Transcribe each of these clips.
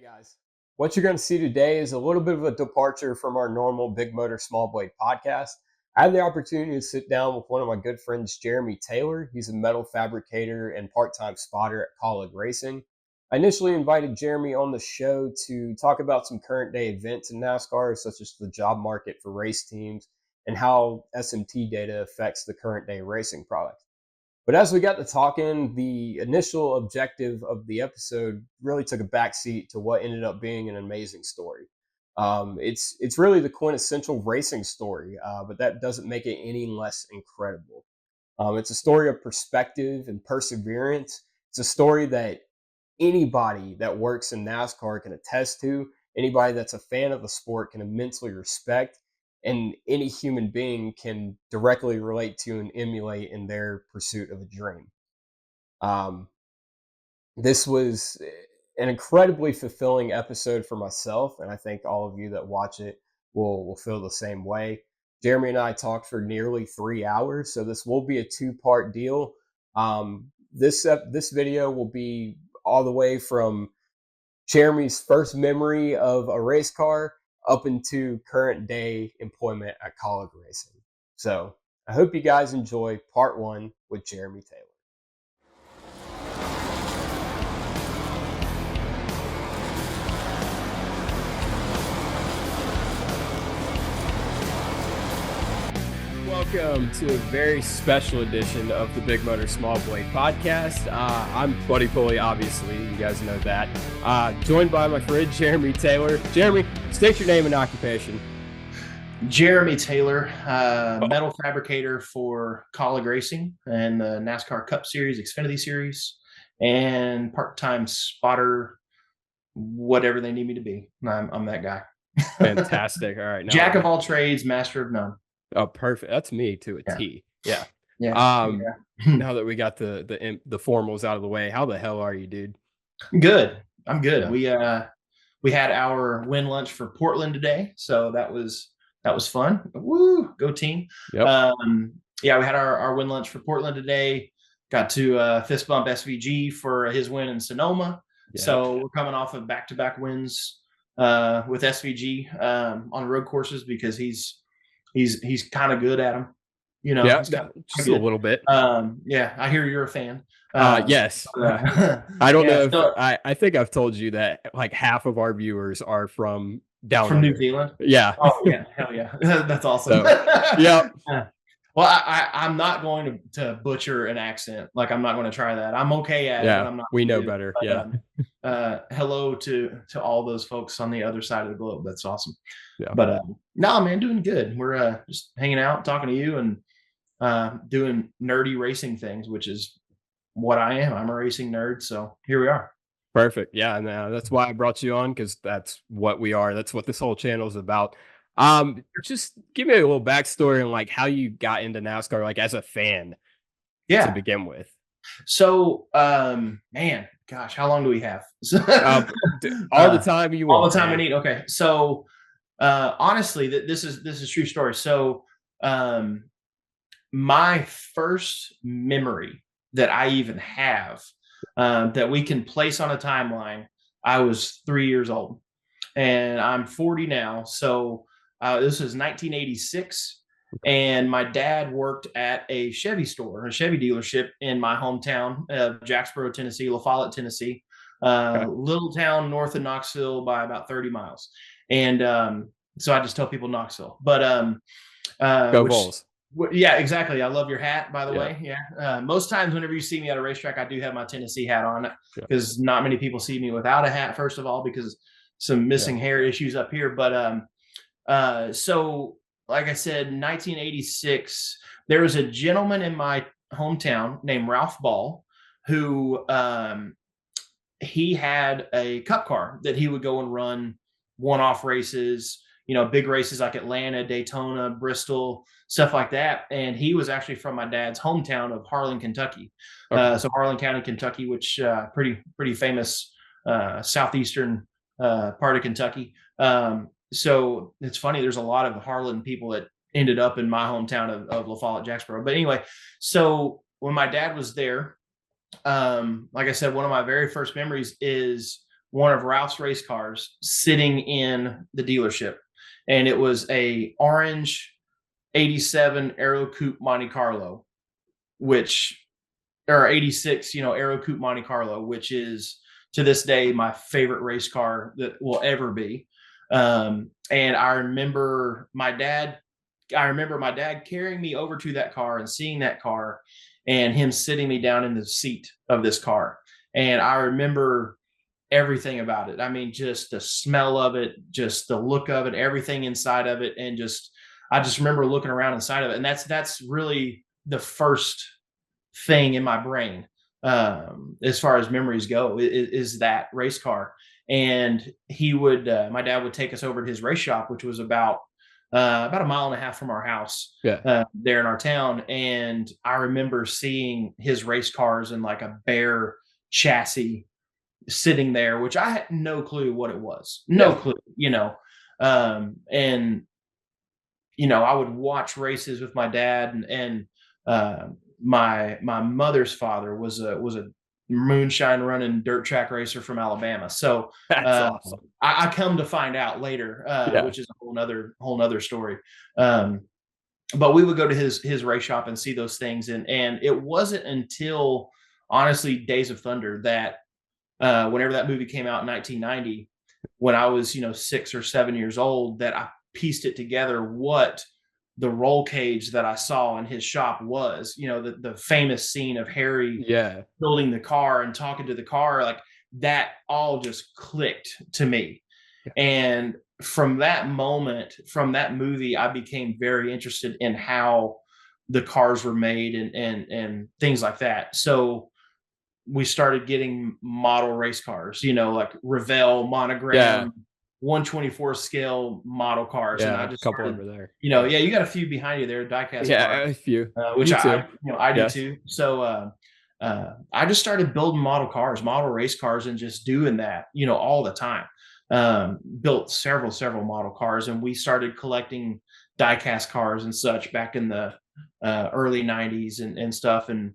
Guys. What you're going to see today is a little bit of a departure from our normal Big Motor Small Blade podcast. I had the opportunity to sit down with one of my good friends, Jeremy Taylor. He's a metal fabricator and part-time spotter at Kaulig Racing. I initially invited Jeremy on the show to talk about some current day events in NASCAR, such as the job market for race teams and how SMT data affects the current day racing product. But as we got to talking, the initial objective of the episode really took a backseat to what ended up being an amazing story. It's really the quintessential racing story, but that doesn't make it any less incredible. It's a story of perspective and perseverance. It's a story that anybody that works in NASCAR can attest to. Anybody that's a fan of the sport can immensely respect, and any human being can directly relate to and emulate in their pursuit of a dream. This was an incredibly fulfilling episode for myself, and I think all of you that watch it will feel the same way. Jeremy and I talked for nearly 3 hours, so this will be a two-part deal. This video will be all the way from Jeremy's first memory of a race car up into current day employment at Kaulig Racing. So I hope you guys enjoy part one with Jeremy Taylor. Welcome to a very special edition of the Big Motor Small Blade podcast. I'm Buddy Pulley, obviously. You guys know that. Joined by my friend, Jeremy Taylor. Jeremy, state your name and occupation. Jeremy Taylor, metal fabricator for Kaulig Racing and the NASCAR Cup Series, Xfinity Series, and part-time spotter, whatever they need me to be. I'm that guy. Fantastic. All right. Jack of all trades, master of none. Oh, perfect. That's me to a T. Yeah. Now that we got the formals out of the way, how the hell are you, dude? Good. I'm good. Yeah. We had our win lunch for Portland today, so that was fun. Woo, go team. Yep. We had our win lunch for Portland today. Got to fist bump SVG for his win in Sonoma. Yep. So we're coming off of back-to-back wins with SVG on road courses because he's kind of good at them, you know. Yeah, just a little bit. I hear you're a fan. Yes. I don't know if I think I've told you that like half of our viewers are from down from New Zealand. Yeah. Oh yeah, hell yeah, that's awesome. So, yeah. Well, I'm not going to butcher an accent. Like I'm not going to try that. I'm okay at it. But I'm not. We know better. But, hello to all those folks on the other side of the globe. That's awesome. Yeah. But no, man, doing good. We're just hanging out, talking to you, and doing nerdy racing things, which is what I am. I'm a racing nerd, so here we are. Perfect. Yeah, and that's why I brought you on, because that's what we are. That's what this whole channel is about. Just give me a little backstory on like how you got into NASCAR, like as a fan. Yeah. To begin with. So, man, gosh, how long do we have? All the time you want. All the time I need. Okay, so honestly, this is true story. So, my first memory that I even have that we can place on a timeline, I was 3 years old, and I'm 40 now. So this was 1986. And my dad worked at a Chevy store, a Chevy dealership in my hometown of Jacksboro, Tennessee, La Follette, Tennessee, little town north of Knoxville by about 30 miles. And so I just tell people Knoxville, but go Bulls. Yeah, exactly. I love your hat, by the way. Yeah. Most times whenever you see me at a racetrack, I do have my Tennessee hat on because not many people see me without a hat, first of all, because some missing hair issues up here. But so like I said, 1986, there was a gentleman in my hometown named Ralph Ball who he had a cup car that he would go and run one-off races, you know, big races like Atlanta, Daytona, Bristol, stuff like that. And he was actually from my dad's hometown of Harlan, Kentucky. So Harlan County, Kentucky, which pretty famous southeastern part of Kentucky. So it's funny, there's a lot of Harlan people that ended up in my hometown of La Follette, Jacksboro. But anyway, so when my dad was there, like I said, one of my very first memories is one of Ralph's race cars sitting in the dealership, and it was a orange '87 Aero Coupe Monte Carlo, which or '86, Aero Coupe Monte Carlo, which is to this day my favorite race car that will ever be. And I remember my dad carrying me over to that car and seeing that car and him sitting me down in the seat of this car. And I remember everything about it. I mean, just the smell of it, just the look of it, everything inside of it. And I just remember looking around inside of it. And that's really the first thing in my brain, as far as memories go, is that race car. And my dad would take us over to his race shop, which was about a mile and a half from our house, there in our town. And I remember seeing his race cars and like a bare chassis sitting there, which I had no clue what it was. No clue, and I would watch races with my dad, and my mother's father was a moonshine running dirt track racer from Alabama. So That's awesome. I come to find out later, which is a whole nother story. But we would go to his race shop and see those things, and it wasn't until honestly Days of Thunder that whenever that movie came out in 1990, when I was 6 or 7 years old, that I pieced it together what the roll cage that I saw in his shop was. The famous scene of Harry building the car and talking to the car, like that all just clicked to me. And from that moment, from that movie, I became very interested in how the cars were made and things like that. So we started getting model race cars, like Revell monogram, 1/24 scale model cars. And I just a couple over there. you got a few behind you there, diecast cars. A few. Which I do too. So I just started building model race cars, and just doing that, all the time. Built several model cars, and we started collecting diecast cars and such back in the early 90s and stuff. And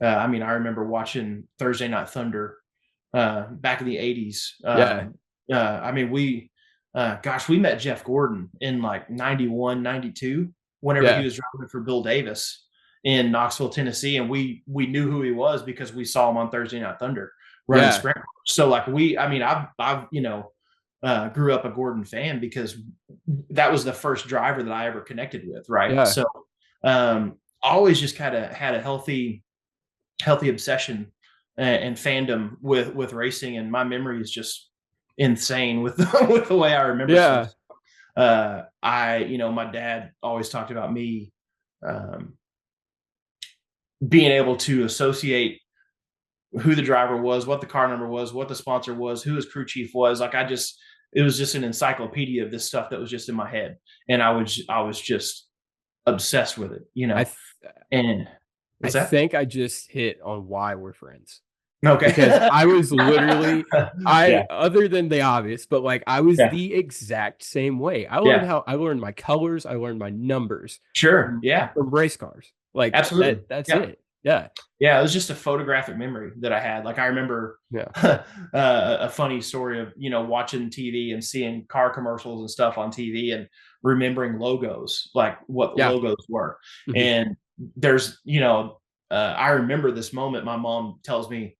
I remember watching Thursday Night Thunder back in the 80s. We met Jeff Gordon in like 91, 92, whenever he was driving for Bill Davis in Knoxville, Tennessee. And we knew who he was because we saw him on Thursday Night Thunder running sprint cars. So like I've grew up a Gordon fan because that was the first driver that I ever connected with. Right. Yeah. So always just kind of had a healthy obsession and fandom with racing, and my memory is just insane with the way I remember stuff. My dad always talked about me being able to associate who the driver was, what the car number was, what the sponsor was, who his crew chief was. Like it was just an encyclopedia of this stuff that was just in my head, and I was just obsessed with it, I think I just hit on why we're friends. Okay. Because I was literally, other than the obvious, but like I was the exact same way. I learned my colors, I learned my numbers. Sure. From race cars. Like absolutely. That's it. Yeah. Yeah. It was just a photographic memory that I had. Like I remember a funny story of, watching TV and seeing car commercials and stuff on TV and remembering logos, like what the logos were. Mm-hmm. And there's, I remember this moment. My mom tells me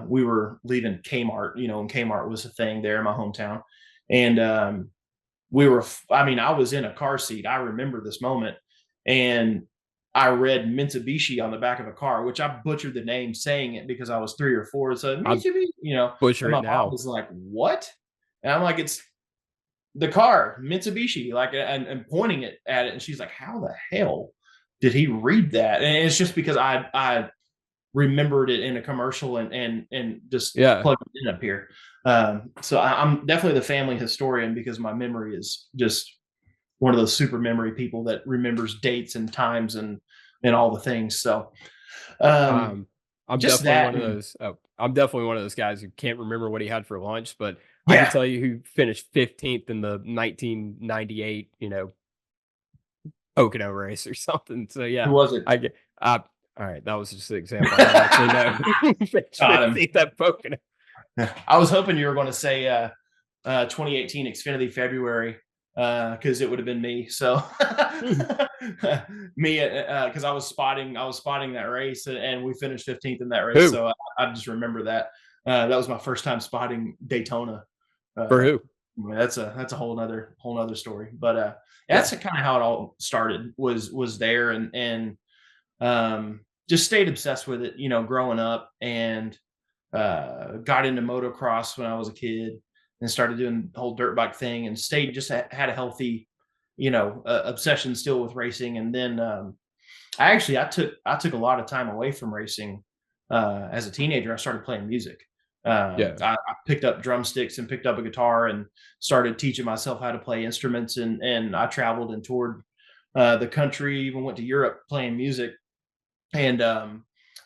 we were leaving Kmart, and Kmart was a thing there in my hometown. And I was in a car seat. I remember this moment. And I read Mitsubishi on the back of a car, which I butchered the name saying it because I was 3 or 4. So Mitsubishi, butcher and my it now. mom was like, "What?" And I'm like, "It's the car, Mitsubishi," like, and pointing it at it. And she's like, "How the hell did he read that?" And it's just because I remembered it in a commercial and just plugged it in up here. So I'm definitely the family historian because my memory is just one of those super memory people that remembers dates and times and all the things. So I'm definitely one of those. I'm definitely one of those guys who can't remember what he had for lunch, but I can tell you who finished 15th in the 1998, Pocono race or something. So who was it? All right, that was just an example. I don't actually know. 15th at Pocono. I was hoping you were going to say 2018 Xfinity February because it would have been me. So me because I was spotting that race and we finished 15th in that race. Who? So I just remember that. That was my first time spotting Daytona. For Uh, who? that's a whole nother story. But Yeah. that's kind of how it all started. Was there and just stayed obsessed with it. You know, growing up and got into motocross when I was a kid and started doing the whole dirt bike thing and stayed just had a healthy, obsession still with racing. And then I took a lot of time away from racing as a teenager. I started playing music. Yeah. I picked up drumsticks and picked up a guitar and started teaching myself how to play instruments. And I traveled and toured the country, even went to Europe playing music. And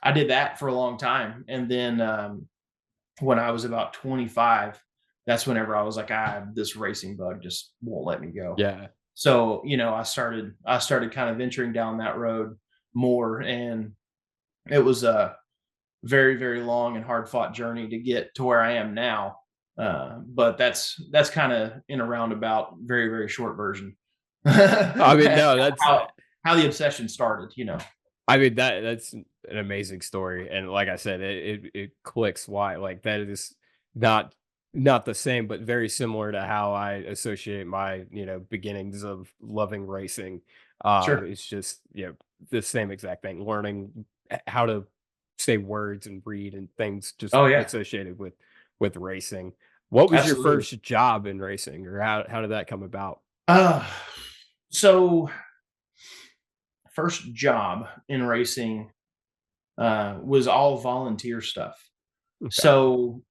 I did that for a long time. And then when I was about 25, that's whenever I was like, this racing bug just won't let me go. Yeah. So, I started kind of venturing down that road more. And it was a very, very long and hard fought journey to get to where I am now. But that's kind of in a roundabout, very, very short version. I mean, no, that's how the obsession started, I mean, that's an amazing story, and like I said, it clicks why like, that is not not the same, but very similar to how I associate my, beginnings of loving racing. Sure. It's just, the same exact thing, learning how to say words and read and things just Oh yeah, associated with racing. What was your absolutely. first job in racing, or how did that come about? Uh, so first job in racing was all volunteer stuff. Okay. So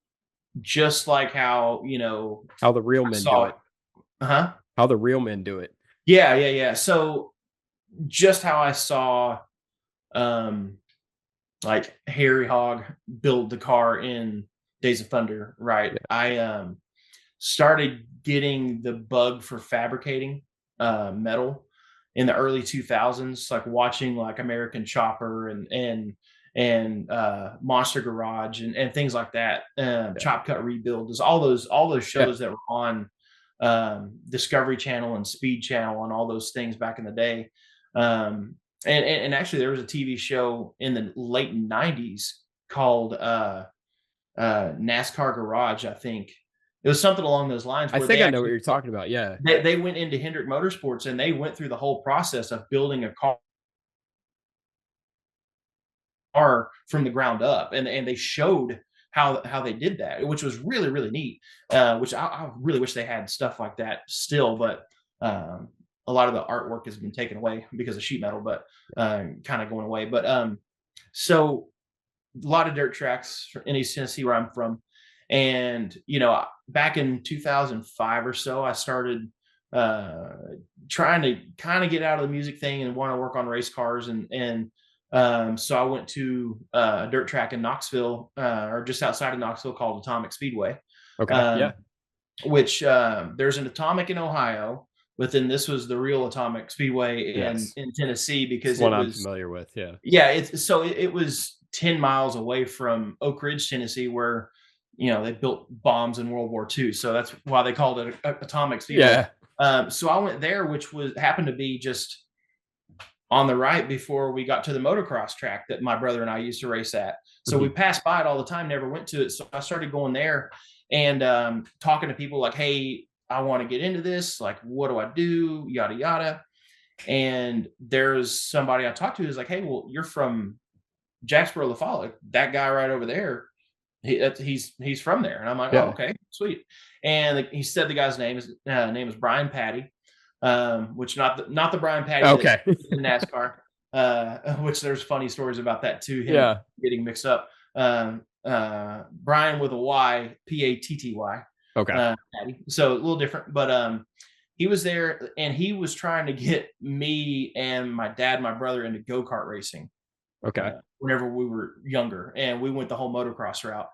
just like how How the real I men do saw, it. huh? How the real men do it. Yeah, yeah, yeah. So just how I saw, um, like Harry Hogg build the car in Days of Thunder, right? Yeah. I started getting the bug for fabricating metal in the early 2000s, like watching like American Chopper and Monster Garage and things like that. Yeah. Chop Cut Rebuild, there's all those Yeah. shows that were on Discovery Channel and Speed Channel and all those things back in the day. Um, and actually, there was a TV show in the late '90s called NASCAR Garage, I think. It was something along those lines I where think I know what you're talking about, yeah. they went into Hendrick Motorsports and they went through the whole process of building a car from the ground up, and they showed how they did that, which was really really neat. Which I really wish they had stuff like that still, but um, a lot of the artwork has been taken away because of sheet metal, but kind of going away. But so a lot of dirt tracks in East Tennessee where I'm from. And, back in 2005 or so, I started uh, trying to kind of get out of the music thing and want to work on race cars. And so I went to a dirt track in Knoxville, or just outside of Knoxville, called Atomic Speedway, Okay, um, yeah. which there's an Atomic in Ohio, but then this was the real Atomic Speedway in, Yes. in Tennessee It's because one it I'm was familiar with, yeah. yeah, it was 10 miles away from Oak Ridge, Tennessee, where, they built bombs in World War II. So that's why they called it Atomic Speedway. Yeah. So I went there, which was happened to be just on the right before we got to the motocross track that my brother and I used to race at. So we Mhm. passed by it all the time, never went to it. So I started going there and talking to people like, hey, I want to get into this. Like, what do I do? Yada, yada. And there's somebody I talked to who's like, hey, well, you're from Jacksboro La Follette, that guy right over there, he's from there. And I'm like, oh, Yeah. okay, sweet. And he said the guy's name is Brian Patty, which not the Brian Patty that's Okay. in NASCAR, which there's funny stories about that too, him Yeah. getting mixed up. Brian with a Y, Patty, Okay. Patty. So a little different, but he was there and he was trying to get me and my dad, my brother into go-kart racing Okay. whenever we were younger, and we went the whole motocross route.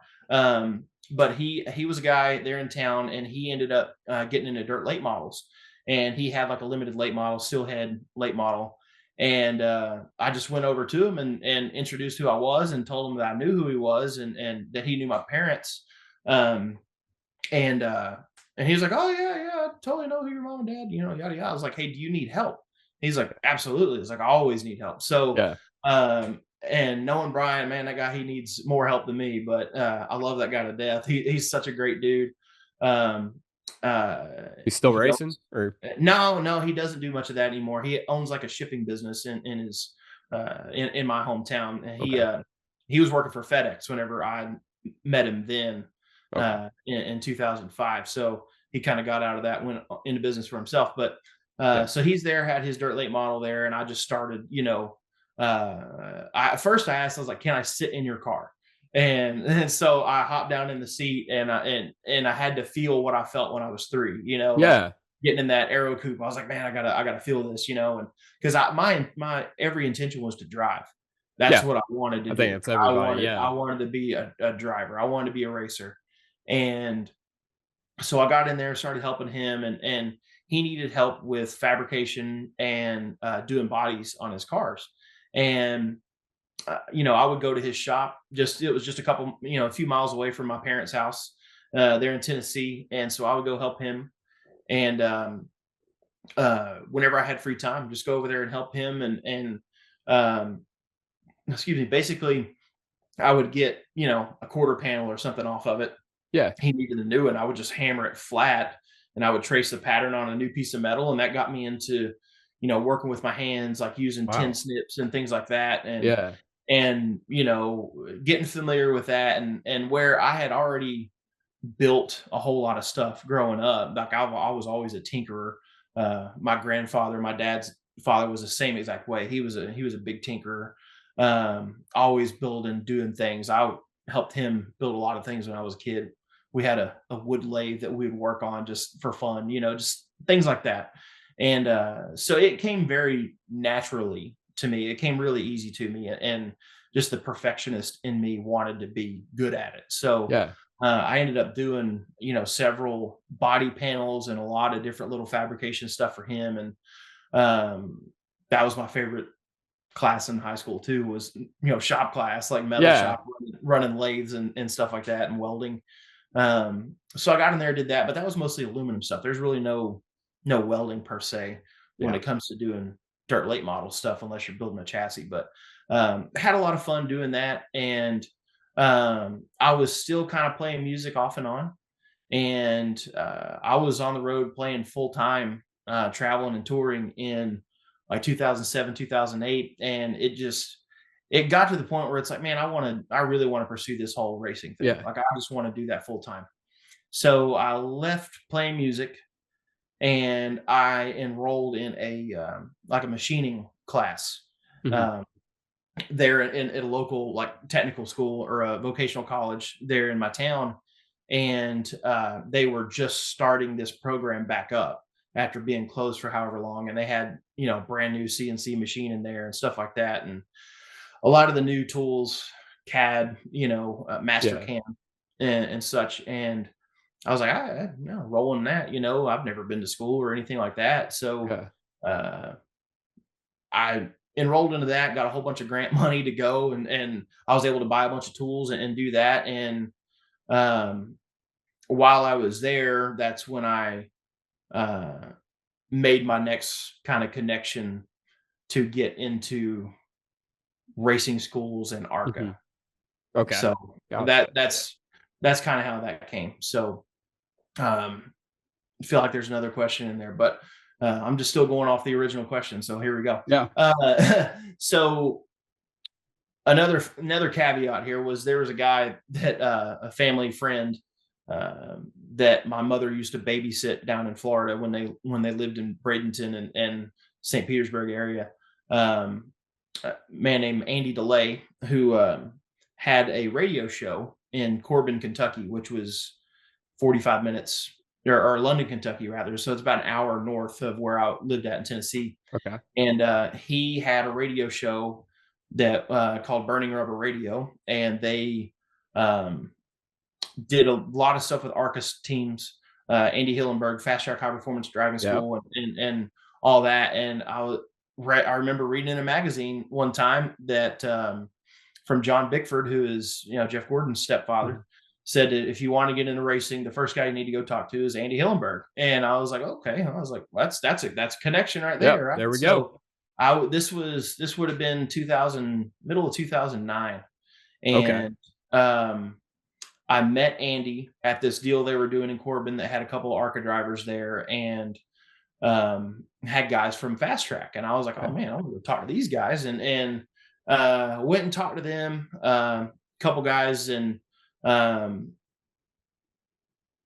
But he was a guy there in town, and he ended up getting into dirt late models, and he had like a limited late model, Steelhead late model. And I just went over to him and introduced who I was and told him that I knew who he was and that he knew my parents. Um, and and he was like, "Oh yeah, yeah, I totally know who your mom and dad, yada yada." I was like, "Hey, do you need help?" He's like, "Absolutely." It's like, "I always need help." So, Yeah. and knowing Brian, man, that guy, he needs more help than me, but I love that guy to death. He's such a great dude. Um, uh, He's still he racing owns, or no, he doesn't do much of that anymore. He owns like a shipping business in his in my hometown. And okay. he was working for FedEx whenever I met him then Okay. in 2005. So he kind of got out of that, went into business for himself. But Yeah. so he's there, had his dirt late model there, and I just started, at first I asked, I was like, "Can I sit in your car?" And so I hopped down in the seat, and I had to feel what I felt when I was 3, like Yeah. getting in that aero coupe. I was like, "Man, I gotta feel this," and because my every intention was to drive. That's Yeah. what I wanted to I think do. it's I everybody. wanted Yeah. I wanted to be a driver. I wanted to be a racer. And so I got in there, started helping him, and he needed help with fabrication and doing bodies on his cars. And I would go to his shop. It was just a few miles away from my parents' house there in Tennessee, and so I would go help him. And whenever I had free time, just go over there and help him. And um, excuse me, basically, I would get a quarter panel or something off of it. Yeah. He needed a new one. I would just hammer it flat, and I would trace the pattern on a new piece of metal, and that got me into working with my hands, like using tin Wow. snips and things like that. and Yeah. and getting familiar with that, and where I had already built a whole lot of stuff growing up. Like I was always a tinkerer. My grandfather, my dad's father, was the same exact way. He was a big tinkerer, always building, doing things. I helped him build a lot of things when I was a kid. We had a wood lathe that we would work on just for fun, just things like that. And so it came very naturally to me. It came really easy to me, and just the perfectionist in me wanted to be good at it. So Yeah. I ended up doing, several body panels and a lot of different little fabrication stuff for him. And um, that was my favorite class in high school too, was, shop class, like metal Yeah. shop, running lathes and stuff like that, and welding. So I got in there, did that, but that was mostly aluminum stuff. There's really no welding per se when Yeah. it comes to doing dirt late model stuff, unless you're building a chassis. But had a lot of fun doing that. And I was still kind of playing music off and on. And I was on the road playing full time, traveling and touring in like 2007, 2008. And it got to the point where it's like, man, I really want to pursue this whole racing thing. Yeah. Like, I just want to do that full time. So I left playing music, and I enrolled in like a machining class. Mhm. Um, there in a local, like, technical school or a vocational college there in my town. And they were just starting this program back up after being closed for however long, and they had brand new CNC machine in there and stuff like that, and a lot of the new tools, CAD, Yeah. Mastercam, and such. And I was like, no, rolling that. I've never been to school or anything like that. So Yeah. uh, I enrolled into that, got a whole bunch of grant money to go, and I was able to buy a bunch of tools and do that. And um, while I was there, that's when I uh, made my next kind of connection to get into racing schools and ARCA. Mhm. Okay. So Gotcha. that's kind of how that came. So um, I feel like there's another question in there, but I'm just still going off the original question. So here we go. Yeah. So another caveat here was, there was a guy that a family friend that my mother used to babysit down in Florida when they lived in Bradenton and St. Petersburg area. A man named Andy DeLay, who had a radio show in Corbin, Kentucky, which was 45 minutes, or London, Kentucky, rather. So it's about an hour north of where I lived at in Tennessee. Okay. And he had a radio show that called Burning Rubber Radio, and they um, did a lot of stuff with ARCA teams, Andy Hillenberg, Fast Track High Performance Driving Yep. School, and all that. And I remember reading in a magazine one time that from John Bickford, who is Jeff Gordon's stepfather, Mhm. said that if you want to get into racing, the first guy you need to go talk to is Andy Hillenberg. And I was like, okay. I was like, well, that's a connection right there, Yep. right? There we go. So this would have been 2000, middle of 2009, Okay. and I met Andy at this deal they were doing in Corbin that had a couple of ARCA drivers there, and had guys from Fast Track, and I was like, oh Yeah. man, I'm gonna go talk to these guys, and went and talked to them, couple guys, and um,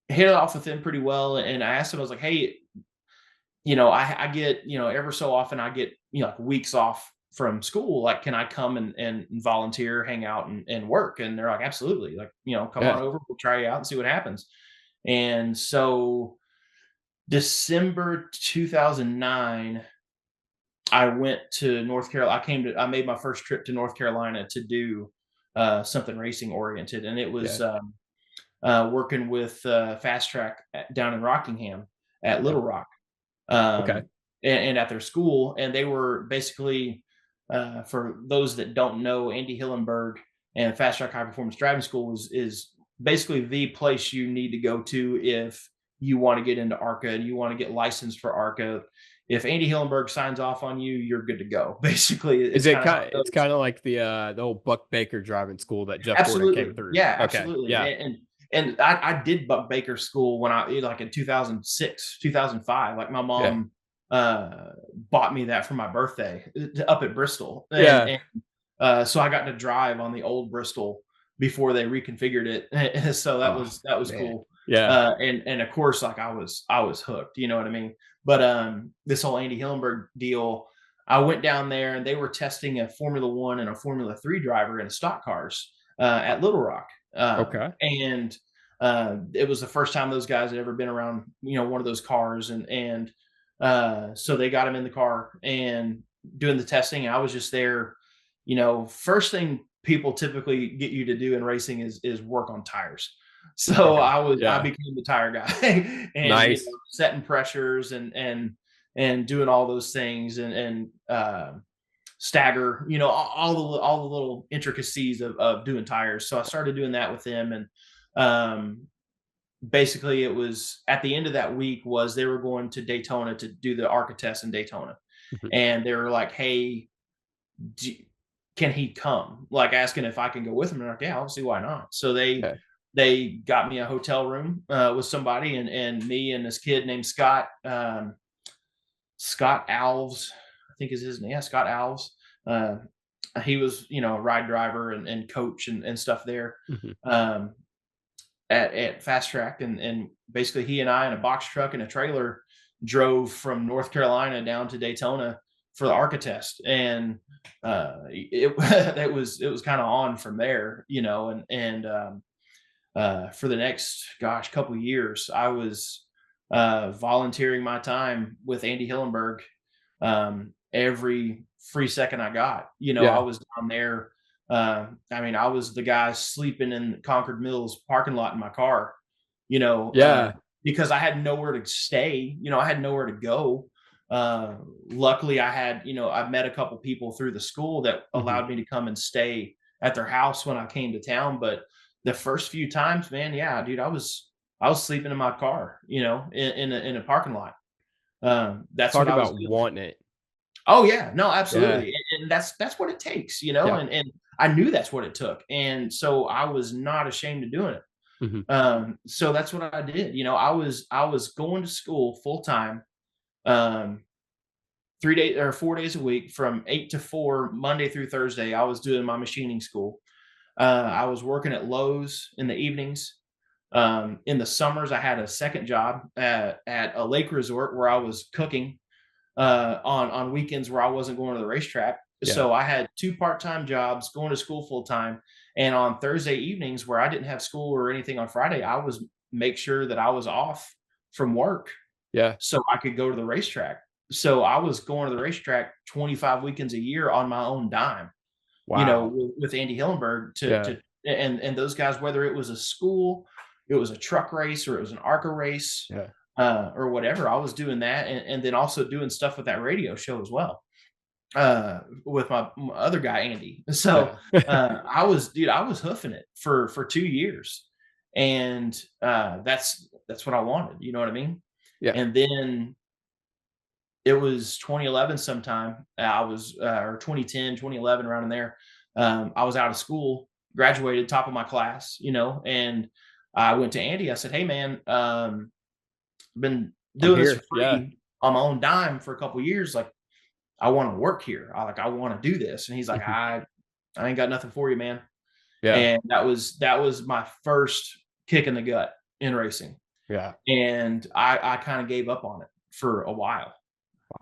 hit it off with them pretty well. And I asked him, I was like, hey, I get, ever so often I get, like weeks off from school. Like, can I come and volunteer, hang out and work? And they're like, absolutely. Like, come on Yeah. over, we'll try you out and see what happens. And so December 2009, I went to North Carolina. I made my first trip to North Carolina to do something racing oriented. And it Yeah. was working with Fast Track down in Rockingham at Yeah. Little Rock, Okay. and at their school. And they were basically, for those that don't know, Andy Hillenberg and Fast Track High Performance Driving School is basically the place you need to go to if you want to get into ARCA and you want to get licensed for ARCA. If Andy Hillenberg signs off on you, you're good to go. Basically, Is it's it kind of how kind? it It's goes. kind of like the old Buck Baker driving school that Jeff Gordon came Absolutely. through. Yeah, Okay. absolutely. Yeah. And I did Buck Baker school when like in 2006, 2005. Like my Yeah. mom bought me that for my birthday up at Bristol. Yeah. So I got to drive on the old Bristol before they reconfigured it. So Oh that was man. cool. Yeah. And of course, like I was hooked, you know what I mean? But this whole Andy Hillenberg deal, I went down there and they were testing a Formula One and a Formula Three driver in stock cars at Little Rock. Okay. And it was the first time those guys had ever been around, one of those cars. And so they got him in the car and doing the testing. I was just there. First thing people typically get you to do in racing is work on tires. So Okay. I Yeah. became the tire guy, and Nice. setting pressures and doing all those things, and stagger, all the little intricacies of doing tires. So I started doing that with them. And basically it was at the end of that week was they were going to Daytona to do the ARCA test in Daytona. Mhm. And they were like, hey, do, can he come? Like asking if I can go with him. And I'm like, yeah, I'll see why not. So Okay. they got me a hotel room with somebody, and me and this kid named Scott, Scott Alves, I think is his name. Yeah, Scott Alves. Uh, he was, a ride driver and coach and stuff there. Mhm. Um, at Fast Track, and basically he and I in a box truck and a trailer drove from North Carolina down to Daytona for the ARCA test. And it it was kind of on from there, for the next couple of years I was volunteering my time with Andy Hillenberg every free second I got. I Yeah. was down there. I was the guy sleeping in Concord Mills parking lot in my car, you know, uh, Yeah. because I had nowhere to stay. I had nowhere to go. Luckily, I met a couple people through the school that Mhm. allowed me to come and stay at their house when I came to town. But the first few times, man, yeah, dude, I was sleeping in my car, in a parking lot. That's Talk what I was about doing. wanting it. Oh yeah, no, Yeah. absolutely, and that's what it takes, Yeah. and I knew that's what it took, and so I was not ashamed of doing it. Mhm. So that's what I did. I was going to school full time, um, 3 days or 4 days a week from 8 to 4, Monday through Thursday. I was doing my machining school. I was working at Lowe's in the evenings. In the summers, I had a second job at a lake resort where I was cooking on weekends where I wasn't going to the racetrack. Yeah. So I had two part-time jobs, going to school full time, and on Thursday evenings where I didn't have school or anything on Friday, I was make sure that I was off from work Yeah. so I could go to the racetrack. So I was going to the racetrack 25 weekends a year on my own dime, Wow. with Andy Hillenberg Yeah. to and those guys, whether it was a school, it was a truck race, or it was an ARCA race, Yeah. or whatever. I was doing that, and then also doing stuff with that radio show as well, with my other guy Andy. So Yeah. I was hoofing it for 2 years, and that's what I wanted. You know what I mean? Yeah. And then it was 2011 sometime. I was or 2010, 2011, around in there. I was out of school, graduated, top of my class, and I went to Andy. I said, "Hey, man, been I'm doing this for here. Yeah. free on my own dime for a couple years. Like, I want to work here. I want to do this." And he's like, Mhm. I ain't got nothing for you, man." Yeah. And that was my first kick in the gut in racing. Yeah. And I kind of gave up on it for a while.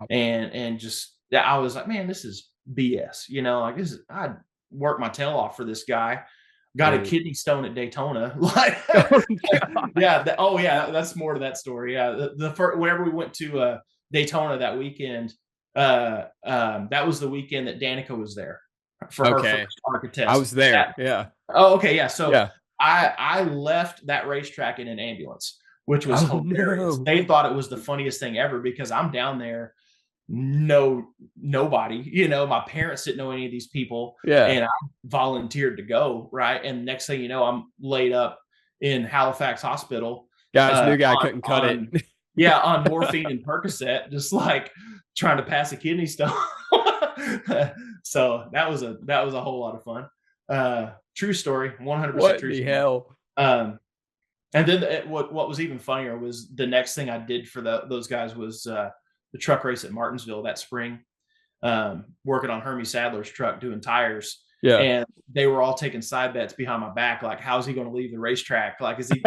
Wow. And just that, I was like, "Man, this is BS." Like, this is, I worked my tail off for this guy, got a And kidney stone at Daytona. Like, oh god. yeah, oh yeah, that's more to that story. Yeah, the first, whenever we went to Daytona that weekend, that was the weekend that Danica was there for her Okay. first ARCA I test. was there. Yeah. Oh, okay, yeah. So Yeah. I left that racetrack in an ambulance, which was Oh hilarious. no. They thought it was the funniest thing ever because I'm down there, nobody, my parents didn't know any of these people, Yeah. and I volunteered to go, right? And next thing you know, I'm laid up in Halifax Hospital, Guys, uh, new guy on couldn't cut it. yeah, on morphine and Percocet, just like trying to pass a kidney stone. So that was a whole lot of fun. True story, 100% What in true the story. hell? Um, and then what was even funnier was the next thing I did for those guys was the truck race at Martinsville that spring, working on Hermie Sadler's truck doing tires. Yeah. And they were all taking side bets behind my back, like, how's he going to leave the racetrack? Like, is he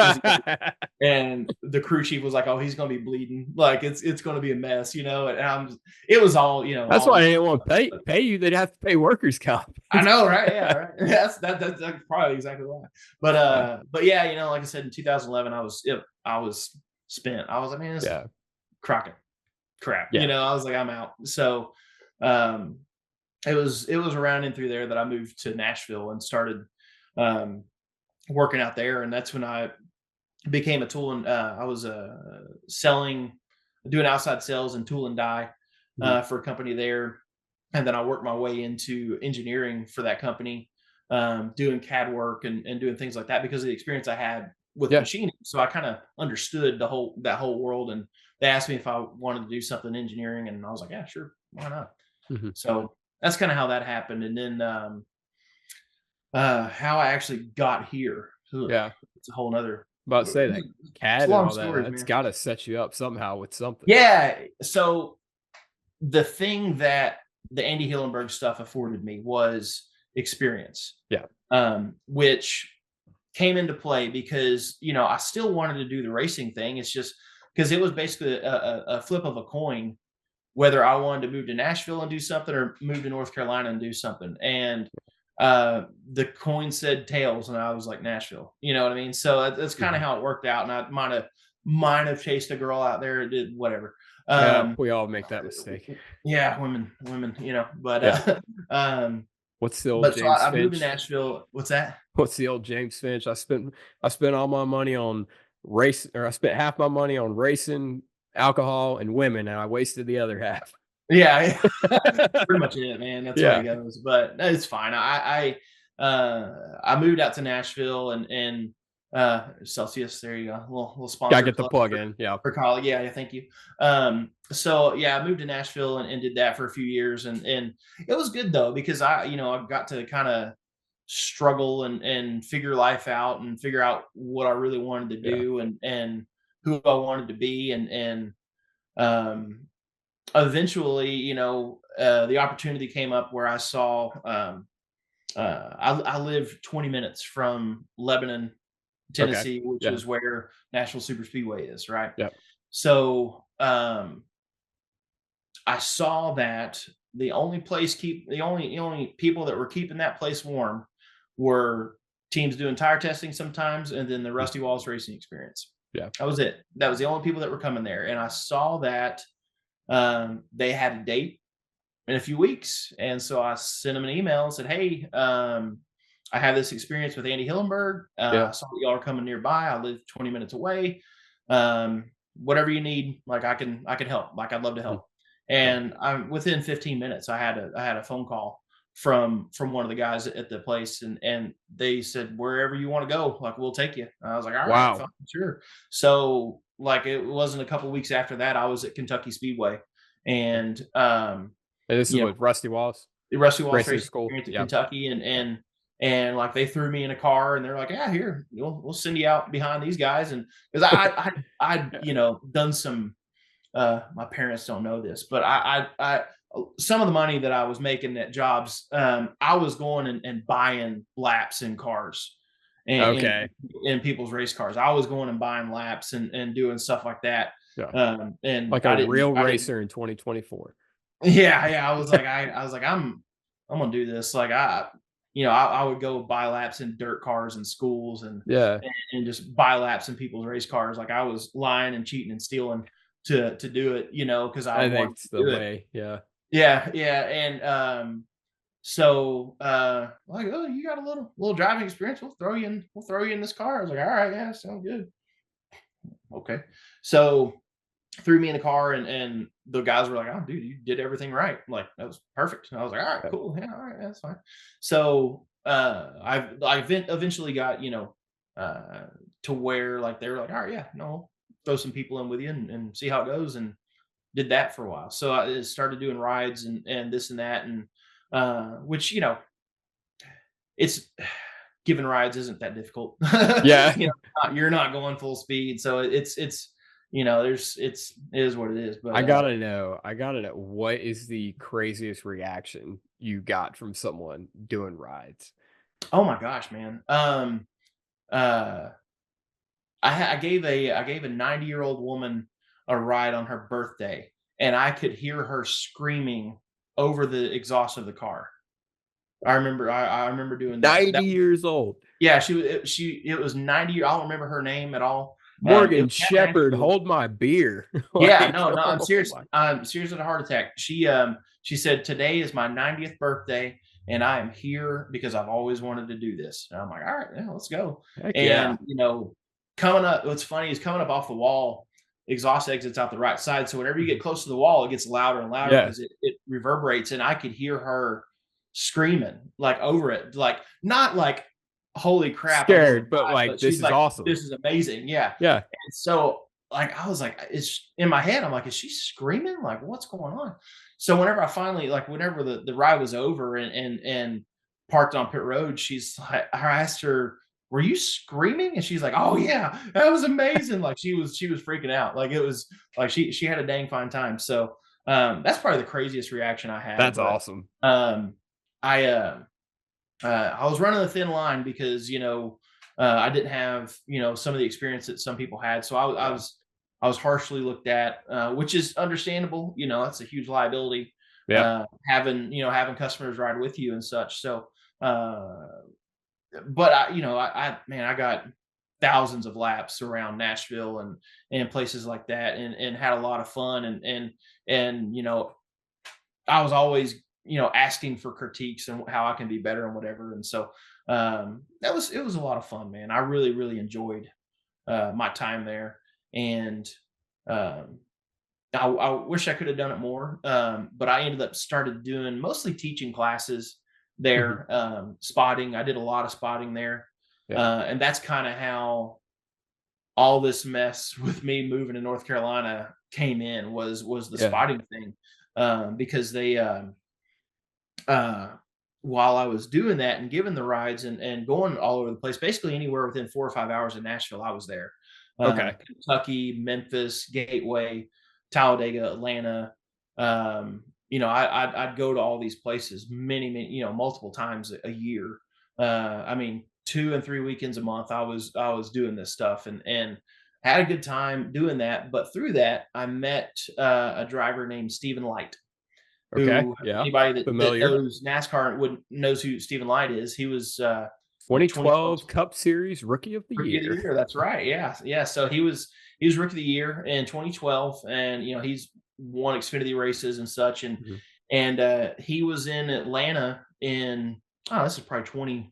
and the crew chief was like, "Oh, he's going to be bleeding. Like, it's going to be a mess," And it was all, That's why all. I didn't want to pay you. They'd have to pay workers' comp. I know, right? Yeah, right. That's probably exactly why. But Yeah. but yeah, like I said, in 2011, I was spent. I was like, "Man, this Yeah. crock crap." Yeah. I was like, "I'm out." So, um, it was around in through there that I moved to Nashville and started um, working out there, and that's when I became a tool, and I was doing outside sales and tool and die Mhm. for a company there, and then I worked my way into engineering for that company, doing CAD work and doing things like that because of the experience I had with Yeah. machining. So I kind of understood that whole world, and they asked me if I wanted to do something in engineering, and I was like, "Yeah, sure, why not?" Mhm. So that's kind of how that happened, and then how I actually got here. Ugh, Yeah. it's a whole nother. About to say that It's CAD and long all that, stories, that's man. gotta set you up somehow with something. Yeah. So the thing that the Andy Hillenberg stuff afforded me was experience, Yeah. which came into play because I still wanted to do the racing thing. It's just because it was basically a flip of a coin whether I wanted to move to Nashville and do something or move to North Carolina and do something. And the coin said tails, and I was like, Nashville. You know what I mean? So that's kind of Mhm. how it worked out. And I might have chased a girl out there, did whatever. Yeah, Um, we all make that mistake. yeah, women, but Yeah. um, What's the old but so James I moved to Finch? Nashville. What's that? What's the old James Finch? I spent all my money on race, or I spent half my money on racing, alcohol, and women, and I wasted the other half. Yeah, pretty much it, man. That's the way it Yeah. goes. But no, it's fine. I moved out to Nashville and Celsius. There you go. Little Gotta sponsor get the plug plug for in. Yeah. Kaulig. Yeah, yeah. Thank you. So yeah, I moved to Nashville and did that for a few years, and it was good though because I got to kind of struggle and figure life out and figure out what I really wanted to Yeah. do and who I wanted to be and um eventually, the opportunity came up where I saw. I live 20 minutes from Lebanon, Okay. Tennessee, which Yeah. is where National Super Speedway is, right? Yeah. So I saw that the only people that were keeping that place warm were teams doing tire testing sometimes, and then the Mm. Rusty Wallace Racing Experience. Yeah. That was it. That was the only people that were coming there, and I saw that they had a date in a few weeks. And so I sent him an email and said, "Hey, I have this experience with Andy Hillenberg. Yeah. I saw that y'all are coming nearby. I live 20 minutes away. Whatever you need, like I can help. Like I'd love to Mhm. help." Yeah. And I'm within 15 minutes, I had a phone call from one of the guys at the place, and they said, "Wherever you want to go, like we'll take you." And I was like, "All right, Wow. fine, sure." So like it wasn't a couple weeks after that, I was at Kentucky Speedway, and And this is you know, with Rusty Wallace the Rusty Wallace Racing Racing School. Experience at Yep. Kentucky, Yep. and like they threw me in a car, and they're like, "Yeah, here, we'll send you out behind these guys," and because I Yeah. done some. My parents don't know this, but some of the money that I was making at jobs, I was going and buying laps in cars and Okay. in people's race cars. I was going and buying laps and doing stuff like that. Yeah. And Like a real racer in 2024. yeah, I was like, I'm gonna do this. Like I would go buy laps in dirt cars and schools Yeah. and just buy laps in people's race cars. Like I was lying and cheating and stealing to do it, because I I wanted think it's to the do it. way. Yeah. Yeah, yeah. And so like, oh, you got a little driving experience. We'll throw you in this car. I was like, all right, yeah, sounds good. Okay. So threw me in the car and the guys were like, "Oh, dude, you did everything right. Like that was perfect." And I was like, "All right, Yeah. cool. Yeah, all right, that's fine." So eventually got, uh to where like they were like, "All right, yeah, no, throw some people in with you and see how it goes," and did that for a while. So I started doing rides and this and that, and which, it's giving rides isn't that difficult. Yeah. You're not going full speed, so it's it is what it is. But I gotta know what is the craziest reaction you got from someone doing rides? oh my gosh, man. Uh, I gave a 90-year-old woman a ride on her birthday, and I could hear her screaming over the exhaust of the car. I remember doing that. 90 years old. Yeah, it was 90. I don't remember her name at all. It Morgan was at Shepherd, Nashville. hold my beer. Yeah, Like, no, I'm oh serious. my I'm serious with a heart attack. She said, "Today is my 90th birthday, and I am here because I've always wanted to do this." And I'm like, "All right, yeah, let's go." heck yeah. And coming up, what's funny is coming up off the wall, exhaust exits out the right side. So whenever you get Mhm. close to the wall, it gets louder and louder Yeah. because it reverberates, and I could hear her screaming like over it, like not like "Holy crap, I'm gonna Scared, but die," like, but this she's is like, awesome. "This is amazing." Yeah. Yeah. And so, like, I was like, "Is" in my head, I'm like, "Is she screaming? Like, what's going on?" So whenever I finally like, whenever the ride was over and parked on pit road, she's like I asked her, "Were you screaming?" And she's like, "Oh, yeah, that was amazing." Like, she was freaking out. Like, it was like she had a dang fine time. So, that's probably the craziest reaction I had. That's But, awesome. um, I, I was running a thin line because I didn't have some of the experience that some people had, so Yeah. I was harshly looked at, which is understandable. That's a huge liability, Yeah. having customers ride with you and such. So, uh, but man, I got thousands of laps around Nashville and places like that, and had a lot of fun and I was always, asking for critiques and how I can be better and whatever. And so it was a lot of fun, man. I really, really enjoyed my time there. And um, I wish I could have done it more. But I ended up started doing mostly teaching classes Mhm. there, spotting. I did a lot of spotting there. Yeah. And that's kind of how all this mess with me moving to North Carolina came in was the Yeah. spotting thing. Because they uh, while I was doing that and giving the rides and going all over the place, basically anywhere within 4 or 5 hours of Nashville, I was there. Okay. Kentucky, Memphis, Gateway, Talladega, Atlanta. I'd go to all these places many, multiple times a year. I mean, 2 and 3 weekends a month. I was doing this stuff and had a good time doing that. But through that, I met a driver named Stephen Light, Okay. who Yeah. anybody that Familiar. knows NASCAR would knows who Stephen Light is. He was, what, 2012 2012 Cup Series Rookie of the Rookie of the Year. Year. That's right. Yeah, yeah. So he was Rookie of the Year in 2012, and he's won Xfinity races and such, and Mhm. and he was in Atlanta in, oh, this is probably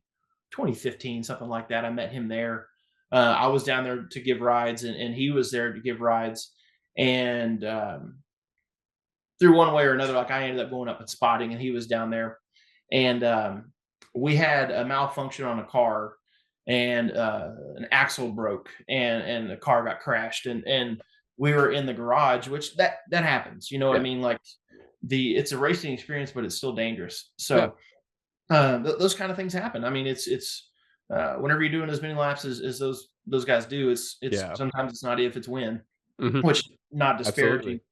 2015, something like that. I met him there. I was down there to give rides, and he was there to give rides, and through one way or another, like I ended up going up and spotting, and he was down there. and we had a malfunction on a car, and an axle broke, and the car got crashed, and we were in the garage, which that happens. You know what I Yeah. mean? Like it's a racing experience, but it's still dangerous. Yeah. So those kind of things happen. I mean, it's whenever you're doing as many laps as those guys do, it's Yeah. sometimes it's not if, it's when, Mhm. which not disparaging Absolutely.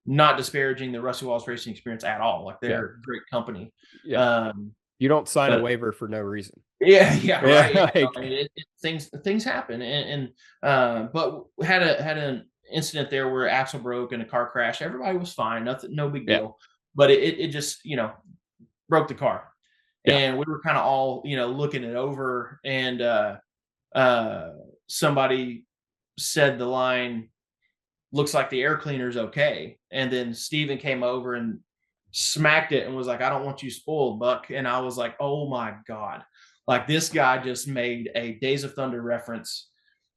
not disparaging the Rusty Wallace racing experience at all. Like Yeah. they're great company. Yeah. Um, You don't sign a but waiver for no reason. yeah, yeah, right. Yeah, I like mean, things happen, but had an incident there where axle broke and a car crash. Everybody was fine, nothing, no big yeah. deal. But it just broke the car, Yeah. and we were kind of all looking it over, and uh, somebody said the line, "Looks like the air cleaner's okay." And then Steven came over and smacked it and was like, "I don't want you spoiled, Buck." And I was like, "Oh my God." Like this guy just made a Days of Thunder reference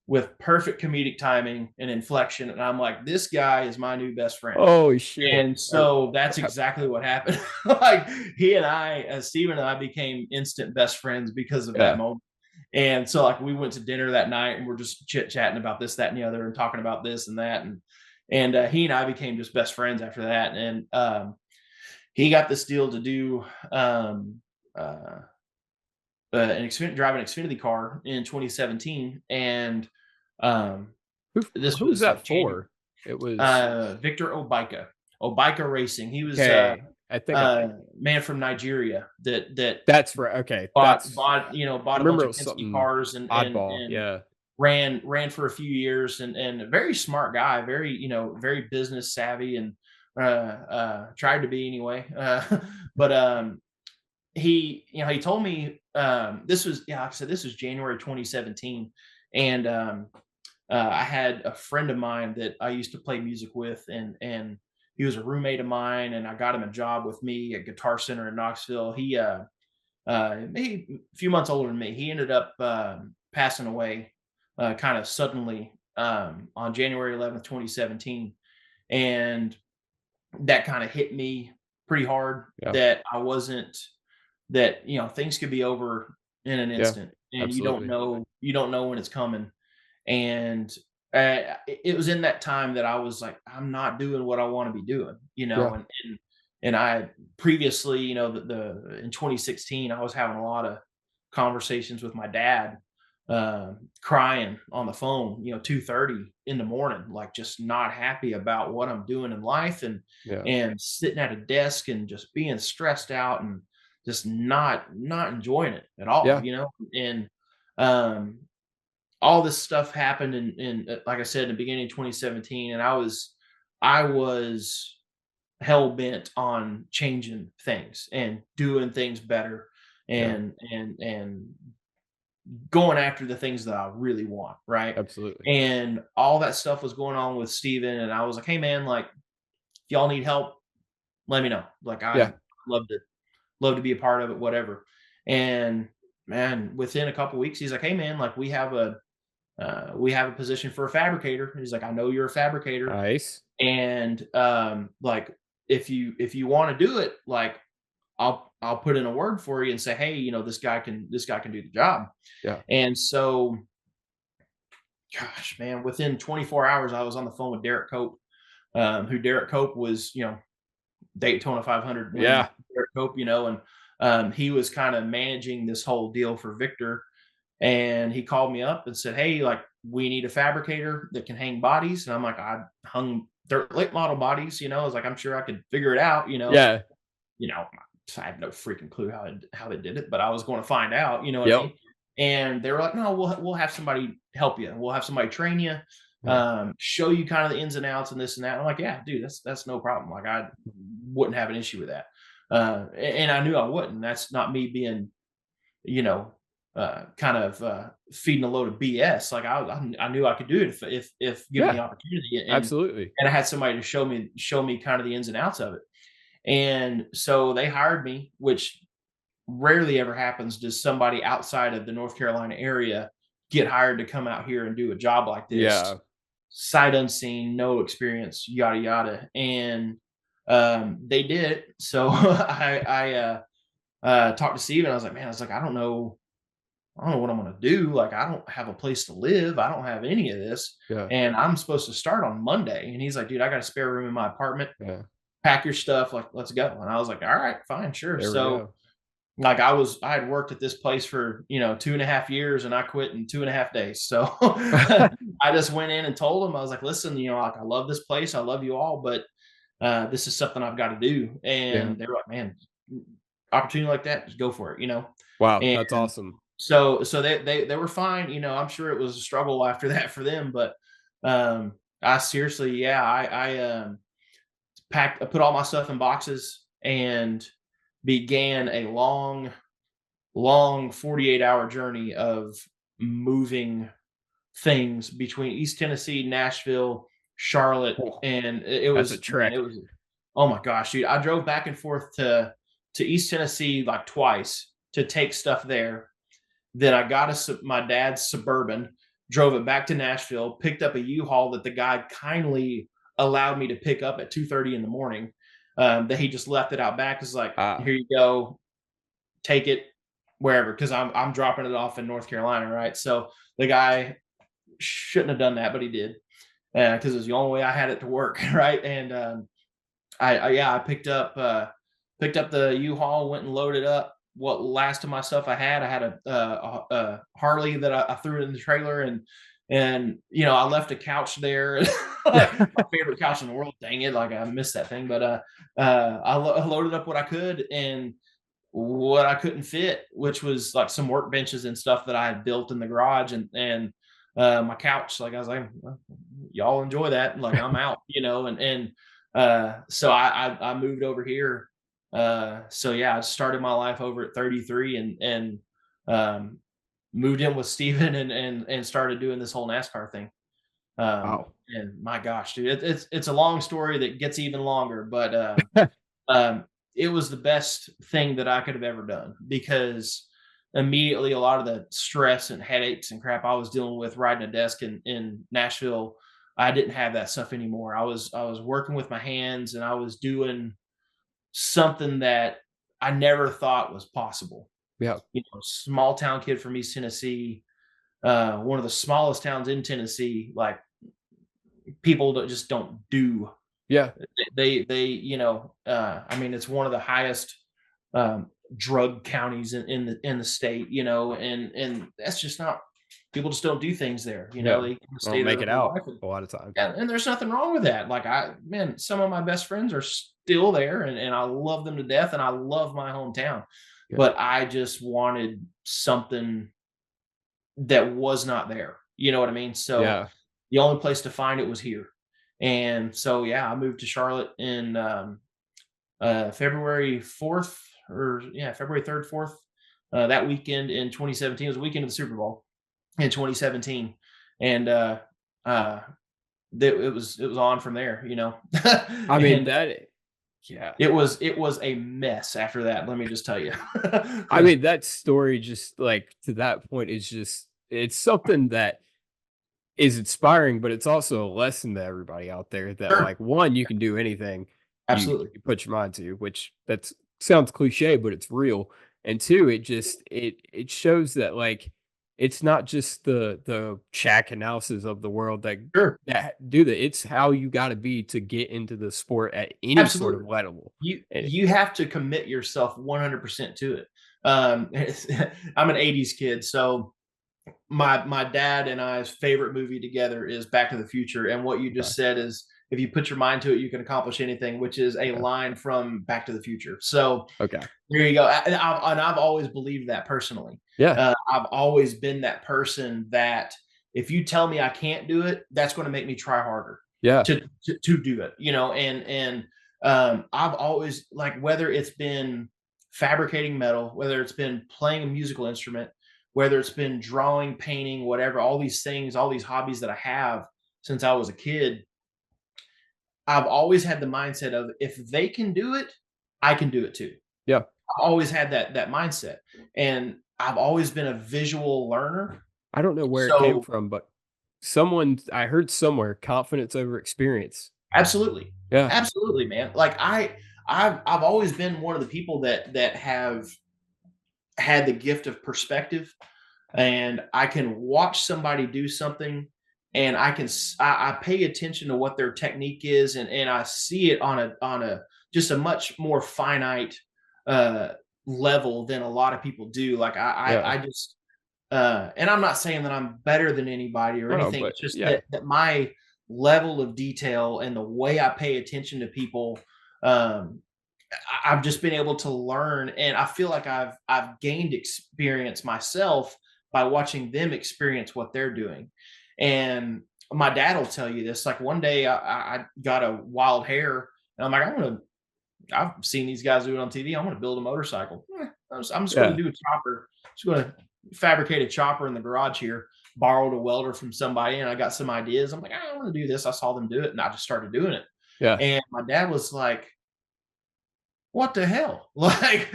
with perfect comedic timing and inflection. And I'm like, this guy is my new best friend. Holy shit. And so that's How exactly what happened. Like he and I, Steven and I became instant best friends because of that yeah. moment. And so like we went to dinner that night and we're just chit chatting about this, that, and the other, and talking about this and that. And he and I became just best friends after that. And he got this deal to do uh, drive an Xfinity car in 2017, and um, Who this who was was that like January. for? It was Victor Obaika Racing. He was okay. I think I man from Nigeria that that's right. Okay. That's I bought a bunch remember it of was Penske something cars, and oddball. Yeah. ran for a few years, and a very smart guy, very very business savvy, and tried to be anyway. But he told me, this was, yeah, like I said, this was January 2017, and I had a friend of mine that I used to play music with, and he was a roommate of mine, and I got him a job with me at Guitar Center in Knoxville. He a few months older than me. He ended up passing away kind of suddenly on January 11th, 2017, and that kind of hit me pretty hard, Yeah. that I wasn't that things could be over in an Yeah. instant, and Absolutely. you don't know when it's coming. And it was in that time that I was like, I'm not doing what I want to be doing, Yeah. and I previously, the in 2016, I was having a lot of conversations with my dad, crying on the phone, 2:30 in the morning, like just not happy about what I'm doing in life, Yeah. and sitting at a desk and just being stressed out, and just not enjoying it at all, Yeah. and um all this stuff happened in like I said, in the beginning of 2017, and I was hell bent on changing things and doing things better, Yeah. and going after the things that I really want, right? Absolutely. And all that stuff was going on with Steven, and I was like, "Hey man, like if y'all need help, let me know. Like Yeah. I'd love to be a part of it, whatever." And man, within a couple weeks, he's like, "Hey man, like we have a position for a fabricator." He's like, "I know you're a fabricator, Nice. and like if you want to do it, like I'll put in a word for you and say, hey, this guy can do the job." Yeah. And so, gosh, man, within 24 hours, I was on the phone with Derek Cope, who Derek Cope was, Daytona 500 winning Yeah. Derek Cope, and he was kind of managing this whole deal for Victor. And he called me up and said, "Hey, like we need a fabricator that can hang bodies." And I'm like, "I hung dirt late model bodies, I was like, I'm sure I could figure it out, Yeah. you know, I have no freaking clue how they did it, but I was going to find out, you know what I Yep. mean?" And they were like, "No, we'll have somebody help you. We'll have somebody train you, Yeah. show you kind of the ins and outs and this and that." I'm like, "Yeah, dude, that's no problem. Like I wouldn't have an issue with that." And I knew I wouldn't. That's not me being, you know, kind of feeding a load of BS. Like I knew I could do it if given the Yeah. opportunity, Absolutely. and I had somebody to show me kind of the ins and outs of it. And so they hired me, which rarely ever happens. Does somebody outside of the North Carolina area get hired to come out here and do a job like this? Yeah. Sight unseen, no experience, yada yada. And they did it. So talked to Steven. I was like, man, I was like, I don't know what I'm gonna do. Like, I don't have a place to live. I don't have any of this. Yeah. And I'm supposed to start on Monday. And he's like, dude, I got a spare room in my apartment. Yeah. Pack your stuff. Like, let's go. And I was like, all right, fine, sure. There we So go. like I had worked at this place for, 2.5 years and I quit in 2.5 days. So I just went in and told them, I was like, listen, like I love this place. I love you all, but this is something I've got to do. Yeah. And they were like, man, opportunity like that, just go for it, Wow, And that's awesome. so they were fine. I'm sure it was a struggle after that for them, but I seriously, yeah, I put all my stuff in boxes and began a long 48-hour journey of moving things between East Tennessee, Nashville, Charlotte, Oh, and it that's a was, man, trek. it was, oh my gosh, dude. I drove back and forth to East Tennessee like twice to take stuff there. Then I got my dad's Suburban, drove it back to Nashville, picked up a U-Haul that the guy kindly allowed me to pick up at 2:30 in the morning. That he just left it out back. Is like, Ah, here you go, take it wherever, because I'm dropping it off in North Carolina, right? So the guy shouldn't have done that, but he did, because it was the only way I had it to work, right? And I picked up the U-Haul, went and loaded up what last of my stuff I had. I had a Harley that I threw in the trailer, and I left a couch there, my favorite couch in the world. Dang it, like I missed that thing, but I loaded up what I could and what I couldn't fit, which was like some workbenches and stuff that I had built in the garage, and my couch. Like I was like, well, y'all enjoy that. Like I'm out, and so I moved over here. So yeah, I started my life over at 33 and um, moved in with Steven and started doing this whole NASCAR thing. wow. And my gosh, dude, it's a long story that gets even longer, but um, it was the best thing that I could have ever done because immediately a lot of the stress and headaches and crap I was dealing with riding a desk in Nashville, I didn't have that stuff anymore. I was working with my hands and I was doing something that I never thought was possible. Yeah. Small town kid from East Tennessee, one of the smallest towns in Tennessee. Like people that just don't do. Yeah. I mean, it's one of the highest um, drug counties in the state, and that's just not. People just don't do things there. Yeah. They can stay Don't there make their it whole out life. And, a lot of times. yeah, and there's nothing wrong with that. Like man, some of my best friends are still there, and I love them to death, and I love my hometown. Yeah. But I just wanted something that was not there. You know what I mean? So Yeah. the only place to find it was here. And so, yeah, I moved to Charlotte in February 4th, or yeah, February 3rd, 4th. That weekend in 2017, it was the weekend of the Super Bowl in 2017. And uh, it was on from there. I mean, And that yeah. it was a mess after that. Let me just tell you. I 'Cause- mean, that story just, like, to that point is just it's something that is inspiring, but it's also a lesson to everybody out there that, sure, like, 1, you can do anything absolutely. you put your mind to, which that's sounds cliche, but it's real. And 2, it shows that, like, it's not just the Shaq analysis of the world Sure. that do that. It's how you gotta be to get into the sport at any sort of Absolutely. level. You Eh you have to commit yourself 100% to it. Um, I'm an '80s kid, so my dad and I's favorite movie together is Back to the Future, and what you okay, just said is, "If you put your mind to it, you can accomplish anything," which is a okay, line from Back to the Future. So okay. there you go. And I've always believed that personally. Yeah, I've always been that person that if you tell me I can't do it, that's going to make me try harder yeah. to do it. I've always like whether it's been fabricating metal, whether it's been playing a musical instrument, whether it's been drawing, painting, whatever, all these things, all these hobbies that I have since I was a kid, I've always had the mindset of if they can do it, I can do it too. Yeah. I've always had that mindset, and I've always been a visual learner. I don't know where it came So from, but someone I heard somewhere, confidence over experience. absolutely, Yeah, absolutely, man. Like I've always been one of the people that have. had the gift of perspective, and I can watch somebody do something, and I pay attention to what their technique is, and I see it on a just a much more finite uh, level than a lot of people do. Like Yeah. I just and I'm not saying that I'm better than anybody or No, anything. but It's just yeah. that my level of detail and the way I pay attention to people, um, I've just been able to learn, and I feel like I've gained experience myself by watching them experience what they're doing. And my dad will tell you this. Like one day, I got a wild hair, and I'm like, I've seen these guys do it on TV. I'm going to build a motorcycle. I'm just going to Yeah. do a chopper. Just going to fabricate a chopper in the garage here. Borrowed a welder from somebody, and I got some ideas. I'm like, I want to do this. I saw them do it, and I just started doing it. Yeah. And my dad was like, what the hell? Like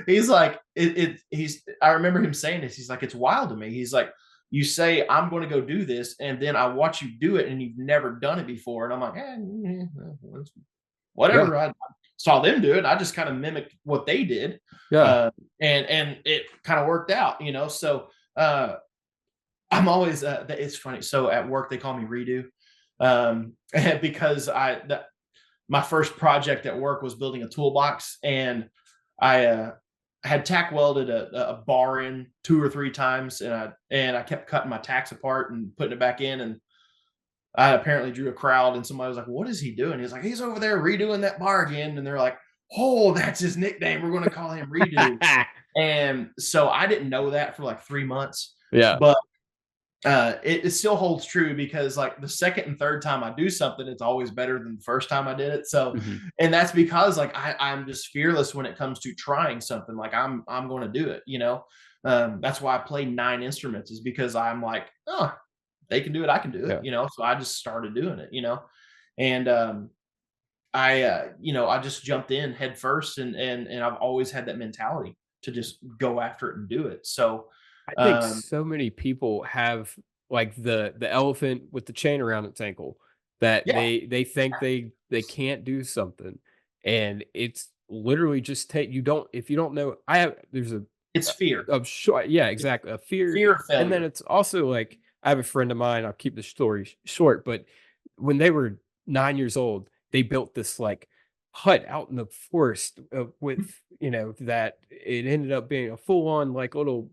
he's like, he's I remember him saying this. He's like, it's wild to me. He's like, you say I'm going to go do this, and then I watch you do it, and you've never done it before. And I'm like, Yeah. whatever. I saw them do it. I just kind of mimicked what they did, Yeah. and it kind of worked out, So uh, I'm always. It's funny. So at work they call me Redo, because my first project at work was building a toolbox, and I had tack welded a bar in 2 or 3 times, and I kept cutting my tacks apart and putting it back in, and I apparently drew a crowd, and somebody was like, "What is he doing?" He's like, "He's over there redoing that bar again," and they're like, "Oh, that's his nickname. We're going to call him Redo." And so I didn't know that for like 3 months, Yeah. but it still holds true because like the second and third time I do something, it's always better than the first time I did it. So, Mhm. and that's because like I'm just fearless when it comes to trying something. Like I'm going to do it. That's why I play 9 instruments is because I'm like, oh, they can do it, I can do it. Yeah. So I just started doing it. And I just jumped in head first, and I've always had that mentality to just go after it and do it. So, I think um, so many people have like the elephant with the chain around its ankle that yeah, they think they can't do something, and it's literally just take you don't if you don't know. I have there's it's fear. a short yeah It's exactly a fear, fear of and then failure. it's also like I have a friend of mine. I'll keep the story short, but when they were 9 years old, they built this like hut out in the forest with that it ended up being a full on like little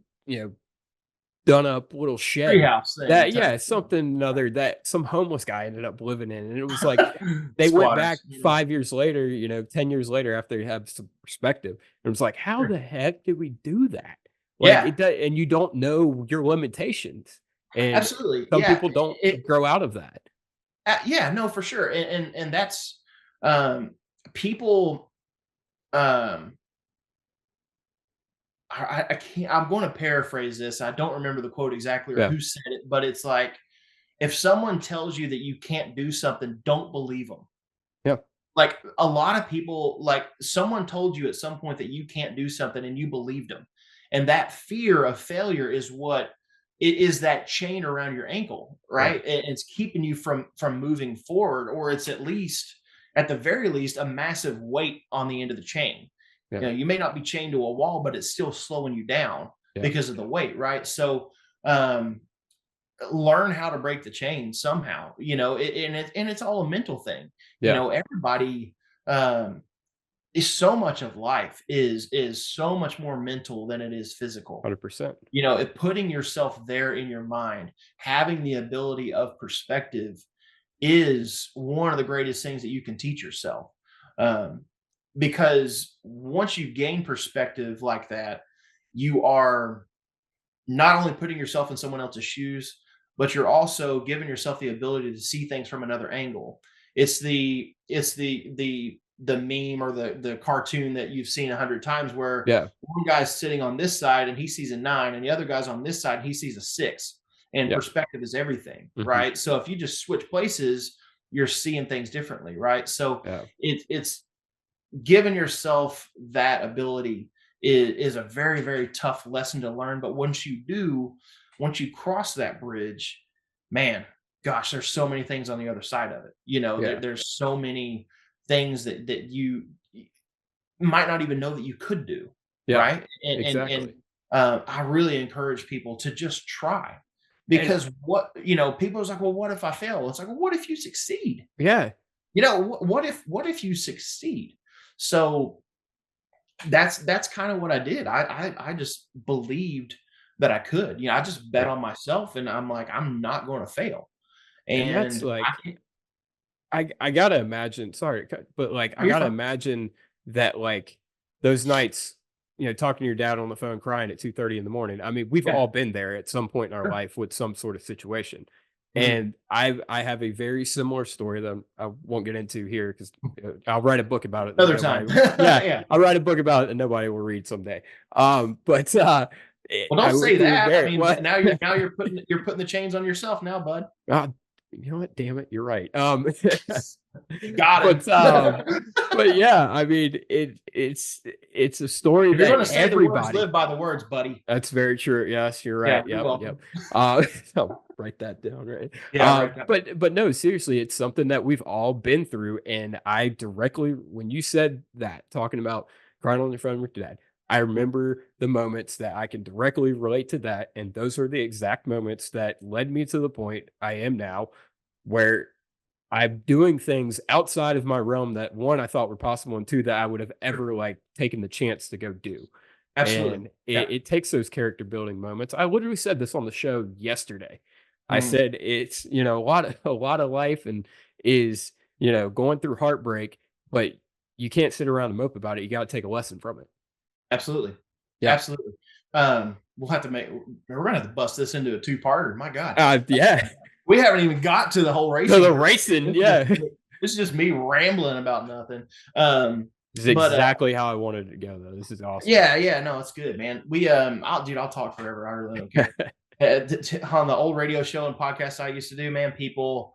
done up little shed Treehouse thing that type yeah, thing. something another that some homeless guy ended up living in, and it was like they went back Squatters. 5 years later, 10 years later after they had some perspective, and it was like, "How Sure. the heck did we do that?" Like, Yeah, it does and you don't know your limitations, and absolutely. some Yeah, people don't it grow out of that. yeah, no, for sure, and that's, people, um I can't I'm gonna paraphrase this, I don't remember the quote exactly or Yeah. who said it, but it's like, if someone tells you that you can't do something, don't believe them. Yeah. Like, a lot of people like, someone told you at some point that you can't do something and you believed them, and that fear of failure is what it is that chain around your ankle, Yeah. right? And it's keeping you from moving forward, or it's at the very least, a massive weight on the end of the chain. Yeah. You may not be chained to a wall, but it's still slowing you down Yeah. because of the weight, right? So, um, learn how to break the chain somehow, and it's all a mental thing. Yeah. Everybody, um, is so much of life is so much more mental than it is physical. 100%. Putting yourself there in your mind, having the ability of perspective is one of the greatest things that you can teach yourself. Um, because once you gain perspective like that, you are not only putting yourself in someone else's shoes, but you're also giving yourself the ability to see things from another angle. It's the meme or the cartoon that you've seen 100 times where Yeah. one guy's sitting on this side and he sees a 9, and the other guy's on this side and he sees a 6. And Yeah. perspective is everything, Mhm. right? So if you just switch places, you're seeing things differently, right? So Yeah. it's giving yourself that ability is a very, very tough lesson to learn. But once you cross that bridge, man, gosh, there's so many things on the other side of it. Yeah. There's so many things that you might not even know that you could do. Yeah, right? And exactly. I really encourage people to just try, And because what you know, people is like, well, what if I fail? It's like, well, what if you succeed? yeah, You know, what if you succeed? So that's kind of what I did. I just believed that I could. You know, I just bet yeah. on myself, and I'm like, I'm not going to fail. And that's And I like can, I gotta imagine, sorry to cut, but, like, oh, I you're gotta fine. imagine that, like, those nights, talking to your dad on the phone crying at 2:30 in the morning. I mean, we've Yeah, all been there at some point in our sure. life with some sort of situation. Mhm. And I have a very similar story that I won't get into here 'cause, I'll write a book about it that Another time. nobody yeah, Yeah. I'll write a book about it that nobody will read someday. But, Well, I don't say we were that. I very mean, what? now you're putting the chains on yourself now, bud. Ah, you know what? Damn it, you're right. Got him. But, but yeah, I mean, it's a story If you're that going to say the words, everybody live by the words, buddy. that's very true. Yes, you're Yeah, right. you're Yep, yep. welcome. I'll write that down, right? Yeah, right. But no, seriously, it's something that we've all been through, and I directly when you said that, talking about crying on your phone with your dad, I remember the moments that I can directly relate to that, and those are the exact moments that led me to the point I am now, where I'm doing things outside of my realm that, 1, I thought were possible, and 2, that I would have ever, like, taken the chance to go do. Absolutely. And Yeah. it takes those character building moments. I literally said this on the show yesterday. I Mhm. said it's, a lot of life and is, going through heartbreak, but you can't sit around and mope about it. You gotta take a lesson from it. Absolutely. Yeah. Absolutely. We'll have to we're gonna have to bust this into a two-parter. My God. Yeah. We haven't even got to the whole To racing the career. racing, This is just yeah. this is just me rambling about nothing. Um, This is but exactly how I wanted it to go, though. This is awesome. yeah, yeah, no, it's good, man. I'll talk forever. I really don't care. On the old radio show and podcast I used to do, man, people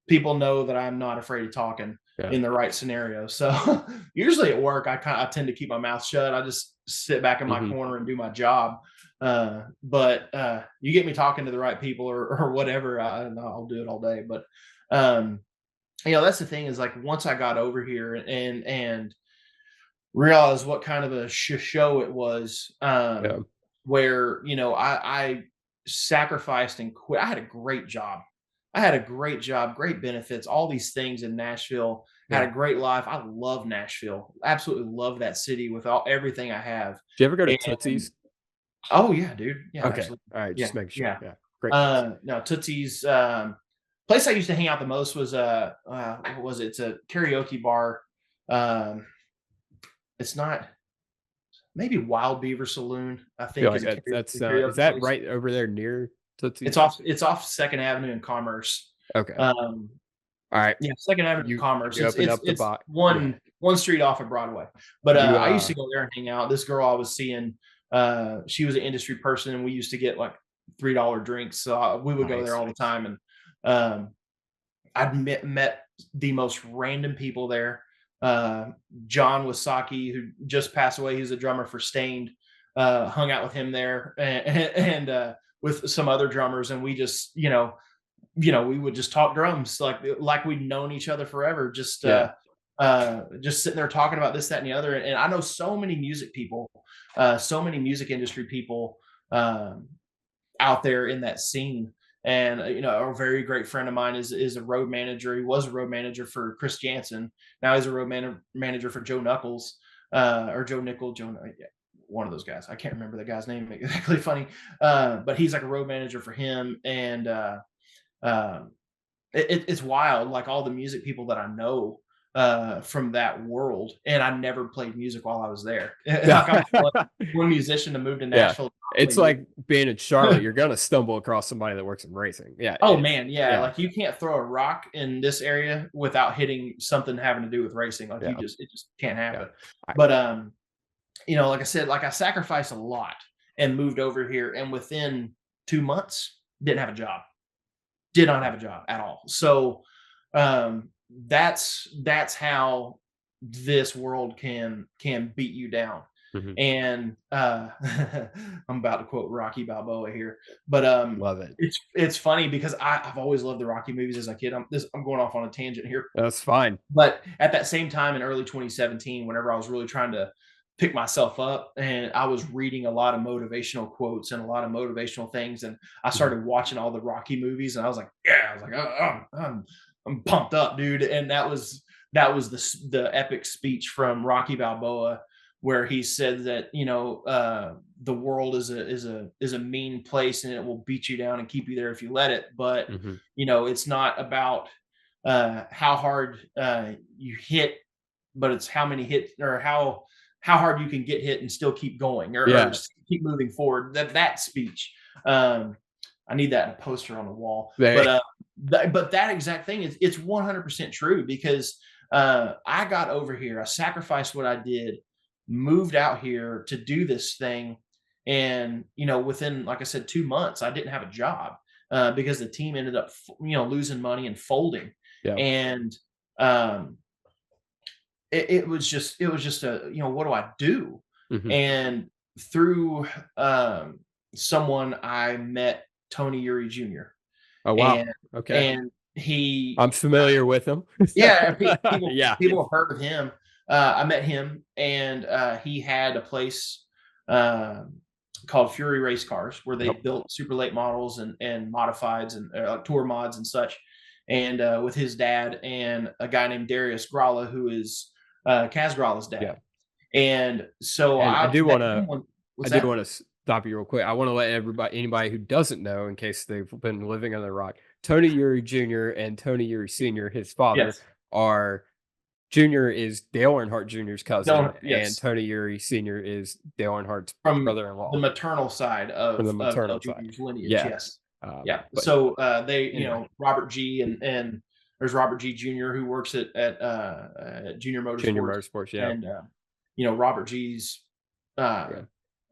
know that I'm not afraid of talking Yeah. in the right scenario. So usually at work, I tend to keep my mouth shut. I just sit back in my Mhm. corner and do my job. But you get me talking to the right people or whatever, I'll do it all day. But um, that's the thing is like once I got over here and realized what kind of a show it was, Yeah. where I sacrificed and quit. I had a great job. I had a great job, great benefits, all these things in Nashville. Had Yeah. a great life. I love Nashville. Absolutely love that city with everything I have. Do you ever go to And Tootsie's? oh yeah, dude. Yeah, Okay. absolutely. Alright, Yeah, just making sure. yeah. Yeah. Great place. No, Tootsie's. Place I used to hang out the most was what was it? It's a karaoke bar. Um, it's not maybe Wild Beaver Saloon, I Feel think, like is a that's, is karaoke that place. right over there near It's Tootsie's? off Second Avenue and Commerce. Okay. Um, Alright. yeah, Second Avenue and You Commerce. you It's opened it's up the it's box. Yeah. one street off of Broadway. But You, I used to go there and hang out. This girl I was seeing, she was an industry person, and we used to get like $3 drinks. So we would go there nice. all the time, and um, I'd met the most random people there. Uh, John Wasaki, who just passed away, he's a drummer for Stained. Hung out with him there, and with some other drummers, and we just, we would just talk drums like we'd known each other forever. Yeah. Just sitting there talking about this, that, and the other. And I know so many music people, so many music industry people, um, out there in that scene. And a very great friend of mine is a road manager. He was a road manager for Chris Jansen. Now he's a road manager for Joe Knuckles, or Joe Nickel. Yeah, one of those guys. I can't remember the guy's name exactly. Funny, but he's like a road manager for him. And um, it's wild. Like all the music people that I know from that world, and I never played music while I was there. Like I'm one musician to move to Yeah. Nashville to not play It's music. like being in Charlotte, you're gonna stumble across somebody that works in racing. Yeah, Oh it's man, yeah. yeah, Like you can't throw a rock in this area without hitting something having to do with racing. Like yeah, it just can't yeah. happen. I But like I said, like I sacrificed a lot and moved over here, and within 2 months, didn't have a job. Did not have a job at all. So that's how this world can beat you down. mhm, And I'm about to quote Rocky Balboa here, but love it. it's funny because I've always loved the Rocky movies as a kid. I'm going off on a tangent here, That's fine. but at that same time in early 2017, whenever I was really trying to pick myself up, and I was reading a lot of motivational quotes and a lot of motivational things, and I Mhm. started watching all the Rocky movies, and I was like, yeah, I was like, I'm pumped up, dude. And that was the epic speech from Rocky Balboa, where he said that, the world is a mean place, and it will beat you down and keep you there if you let it. But Mhm. it's not about how hard you hit, but it's how many hits, or how hard you can get hit and still keep going, or Yes. keep moving forward. That speech, um, I need that in a poster on the wall. They But that exact thing is, it's 100% true, because I got over here, I sacrificed what I did, moved out here to do this thing, and within, like I said, 2 months, I didn't have a job because the team ended up losing money and folding, Yeah. and um, it was just a, what do I do? Mhm. And through um, someone, I met Tony Uri Jr. Oh, wow. and Okay. and he I'm familiar with them. yeah, people Yeah. people have heard of him. I met him, and he had a place um, called Fury Race Cars, where they Yep. built super late models and modifieds and tour mods and such. And with his dad and a guy named Darius Gralla, who is Kaz Gralla's Yeah. dad. And so And I I do met wanna him when. I What's do that? wanna stop you real quick. I wanna let anybody who doesn't know, in case they've been living under a rock, Tony Uri Jr. and Tony Uri Sr., his father, Yes. are Junior is Dale Earnhardt Jr.'s cousin, No. and Yes. Tony Uri Sr. is Dale Earnhardt's From the brother-in-law maternal side from the of maternal side. Junior's lineage, Yes. yes. Yeah. But So, they, anyway. Robert G, and there's Robert G Jr., who works at Junior Junior Motorsports, Motorsports, yeah. and, Robert G's, uh, Yeah.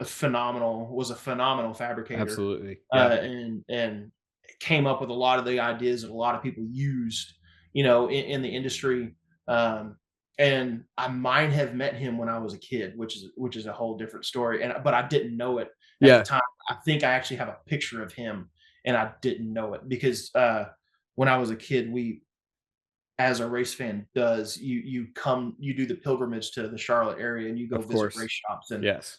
a phenomenal fabricator, Absolutely. Yeah. and came up with a lot of the ideas that a lot of people used, in the industry. Um, and I might have met him when I was a kid, which is a whole different story. But I didn't know it at the Yeah. time. I think I actually have a picture of him, and I didn't know it because when I was a kid, we, as a race fan does, you do the pilgrimage to the Charlotte area, and you go Of visit course. race shops. And Yes.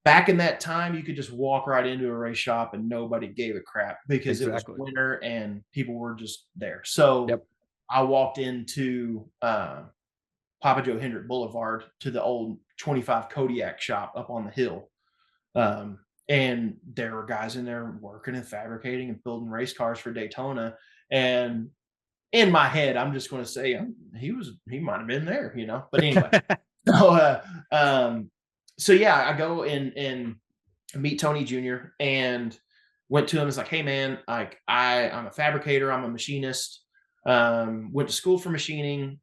back in that time, you could just walk right into a race shop and nobody gave a crap because it was Exactly. winter and people were just there. So Yep. I walked into Papa Joe Hendrick Boulevard, to the old 25 Kodiak shop up on the hill. Um, and there were guys in there working and fabricating and building race cars for Daytona. And in my head, I'm just going to say he might have been there, But anyway, so um, so yeah, I go and meet Tony Jr. and went to him. It's like, hey man, like I'm a fabricator, I'm a machinist. Went to school for machining.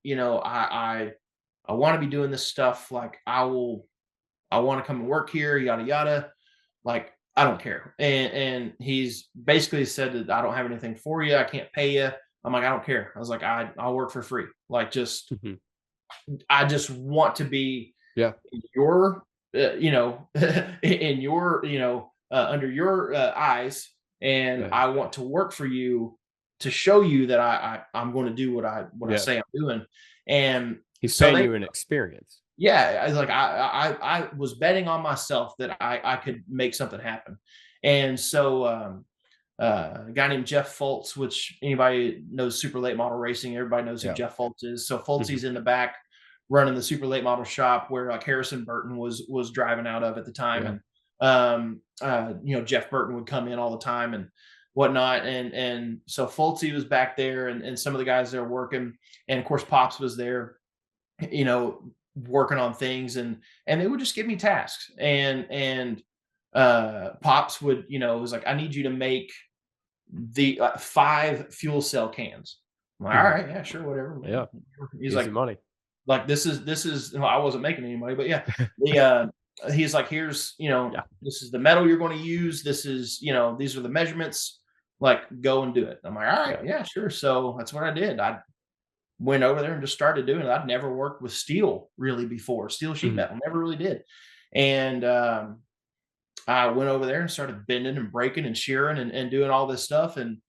I want to be doing this stuff. Like I want to come and work here, yada yada. Like I don't care. And he's basically said that I don't have anything for you. I can't pay you. I'm like, I don't care. I was like, I'll work for free. Like Mhm. I just want to be Yeah. your, in your, under your eyes, and Yeah. I want to work for you to show you that I'm going to do what I Yeah. say I'm doing. And He's so paying they, you an experience. yeah, I was like, I was betting on myself that I could make something happen. And so, a guy named Jeff Fultz, which anybody knows super late model racing, everybody knows who Yeah. Jeff Fultz is. So Mhm. Fultzy's in the back running the super late model shop where like Harrison Burton was driving out of at the time. Yeah. And Jeff Burton would come in all the time and whatnot. And so Fultzy was back there, and some of the guys there working. And of course Pops was there, you know, working on things, and they would just give me tasks. And Pops would, was like, I need you to make the 5 fuel cell cans. I'm like, all Mhm. right, yeah, sure, whatever. Yeah. He's Easy like, money. this is well, I wasn't making any money, but yeah, the he's like, here's, Yeah. this is the metal you're going to use. This is, these are the measurements. Like, go and do it. I'm like, all right, Yeah. yeah, sure. So that's what I did. I went over there and just started doing it. I'd never worked with steel really before, steel sheet Mhm. metal, never really did. And I went over there and started bending and breaking and shearing and doing all this stuff and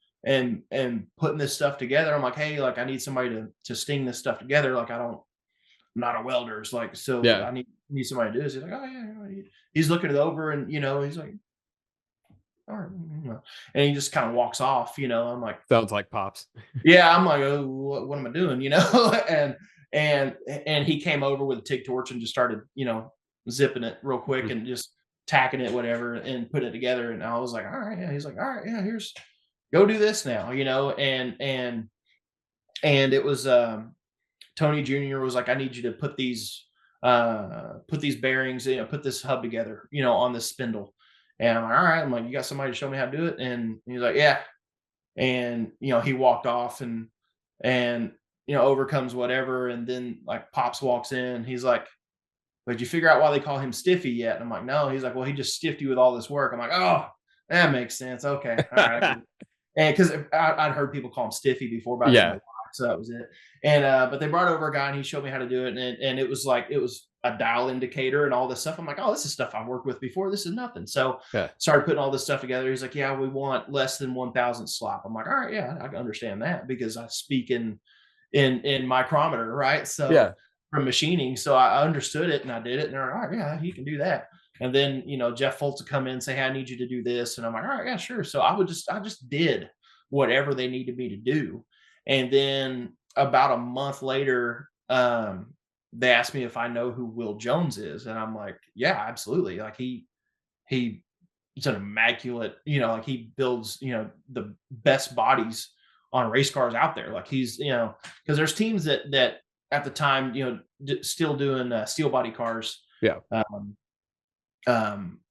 putting this stuff together. I'm like, hey, like I need somebody to sting this stuff together. Like not a welder. It's like, so Yeah. I need somebody to do this. He's like, oh yeah. He's looking it over, and he's like, all right, and he just kind of walks off. I'm like, Sounds like Pops. yeah, I'm like, oh, what am I doing? and and he came over with a TIG torch and just started, zipping it real quick Mhm. and just tacking it, whatever, and putting it together. And I was like, all right, yeah. He's like, all right, yeah, here's go do this now, and it was Tony Jr. was like, I need you to put these bearings, put this hub together, on this spindle. And I'm like, all right. I'm like, you got somebody to show me how to do it? And he's like, yeah. And he walked off, and overcomes whatever. And then like Pops walks in. He's like, but did you figure out why they call him Stiffy yet? And I'm like, no. He's like, well, he just stiffed you with all this work. I'm like, oh, that makes sense. Okay. All right. And because I'd heard people call him Stiffy before, but I didn't know Yeah. why. So that was it. And but they brought over a guy, and he showed me how to do it. And it was like, it was a dial indicator and all this stuff. I'm like, oh, this is stuff I've worked with before. This is nothing. So Yeah. started putting all this stuff together. He's like, yeah, we want less than 1,000 slop. I'm like, all right, yeah, I can understand that because I speak in micrometer, right? Yeah. So from machining, so I understood it and I did it, and they're like, all right, yeah, you can do that. And then Jeff Foltz would come in and say, hey, I need you to do this, and I'm like, all right, yeah, sure. So I just did whatever they needed me to do, and then about a month later, they asked me if I know who Will Jones is, and I'm like, yeah, absolutely. Like he it's an immaculate, like he builds, the best bodies on race cars out there. Like he's, because there's teams that at the time, still doing steel body cars. Yeah.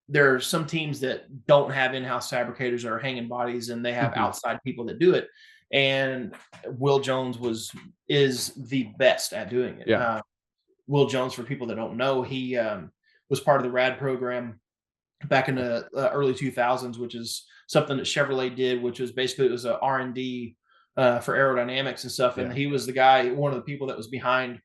There are some teams that don't have in-house fabricators or hanging bodies, and they have Mhm. outside people that do it. And Will Jones is the best at doing it. Yeah. Will Jones, for people that don't know, he was part of the RAD program back in the early 2000s, which is something that Chevrolet did, which was basically, it was a R&D for aerodynamics and stuff. And Yeah. he was the guy, one of the people that was behind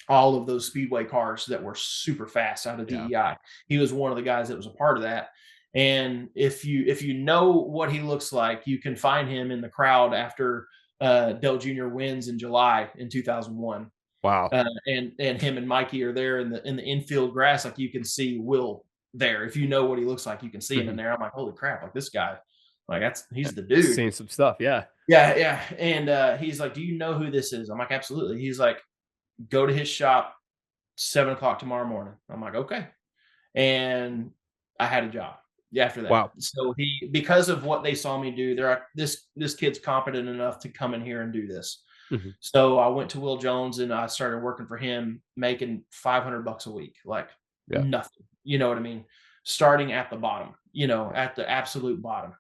all of those speedway cars that were super fast out of Yeah. DEI. He was one of the guys that was a part of that. And if you know what he looks like, you can find him in the crowd after Dell Jr. wins in July in 2001. Wow. And him and Mikey are there in the infield grass. Like you can see Will there. If you know what he looks like, you can see him in Mhm. there. I'm like, holy crap! Like this guy, like he's the dude. Seen some stuff. Yeah. Yeah, yeah. And he's like, do you know who this is? I'm like, absolutely. He's like, go to his shop 7 o'clock tomorrow morning. I'm like, okay. And I had a job after that. Wow. So because of what they saw me do, they're like, this kid's competent enough to come in here and do this. Mhm. So I went to Will Jones and I started working for him, making $500 a week, like Yeah. nothing. You know what I mean? Starting at the bottom, at the absolute bottom,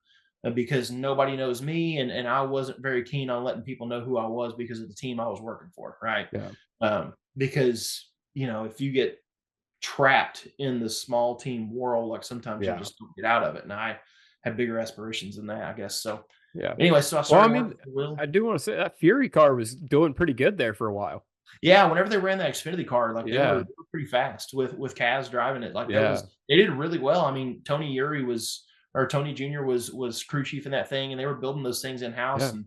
because nobody knows me, and I wasn't very keen on letting people know who I was because of the team I was working for, right? Yeah. Because if you get trapped in the small team world, like sometimes you Yeah. just don't get out of it. And I had bigger aspirations than that, I guess. So Yeah. anyway, so I Well, I started mean, working for Will. I do want to say that Fury car was doing pretty good there for a while. Yeah, whenever they ran that Xfinity car, like Yeah. they were pretty fast with Kaz driving it. Like Yeah. they did really well. I mean, Tony Jr. was crew chief in that thing, and they were building those things in house Yeah.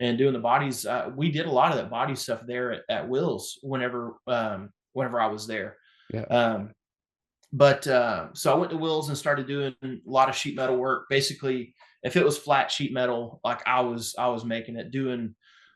and doing the bodies. We did a lot of that body stuff there at Will's whenever I was there. Yeah. But so I went to Will's and started doing a lot of sheet metal work. Basically, if it was flat sheet metal, like I was making it, doing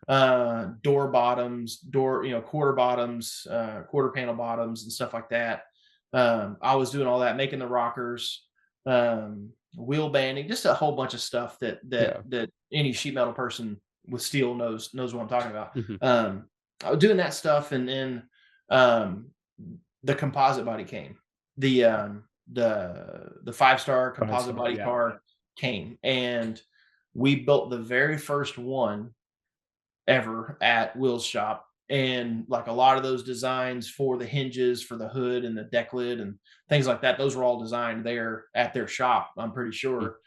door bottoms, quarter bottoms, quarter panel bottoms and stuff like that. I was doing all that, making the rockers, wheel banding, just a whole bunch of stuff Yeah. that any sheet metal person with steel knows what I'm talking about. Mhm. I was doing that stuff, and then um, the composite body came. The 5-star composite 5-star. body Yeah. car came, and we built the very first one ever at Will's shop. And like a lot of those designs for the hinges, for the hood and the deck lid and things like that, those were all designed there at their shop, I'm pretty Mm. sure.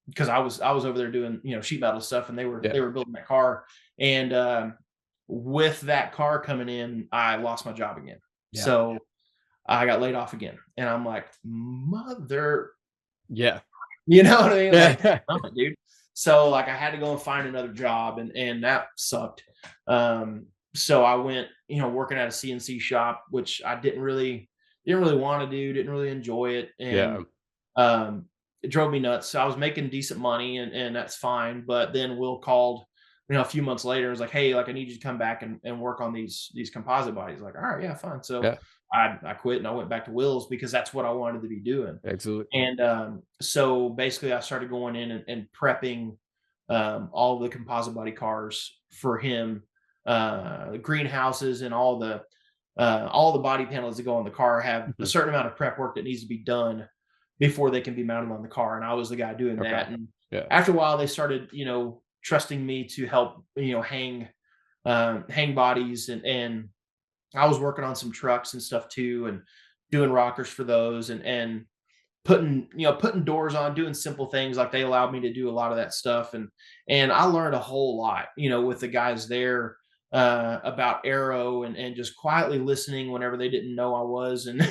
Because I was over there doing sheet metal stuff, and they Yeah. were building that car. And with that car coming in, I lost my job again. Yeah. So I got laid off again, and I'm like, mother, Yeah. you know what I mean? Like, Yeah. oh, dude. So like I had to go and find another job, and that sucked. so I went, working at a CNC shop, which I didn't really want to do, didn't really enjoy it, Yeah. and it drove me nuts. So I was making decent money, and that's fine. But then Will called, a few months later, and was like, "Hey, like I need you to come back and work on these composite bodies." Like, all right, yeah, fine. So Yeah. I quit and I went back to Will's because that's what I wanted to be doing. Absolutely. And so basically, I started going in and prepping all of the composite body cars for him, the greenhouses and all the body panels that go on the car have a Mhm. certain amount of prep work that needs to be done before they can be mounted on the car. And I was the guy doing Okay. that. And Yeah. after a while, they started, trusting me to help, hang bodies, and I was working on some trucks and stuff too, and doing rockers for those, and putting doors on, doing simple things. Like, they allowed me to do a lot of that stuff, and I learned a whole lot, with the guys there, about aero, and just quietly listening whenever they didn't know I was, and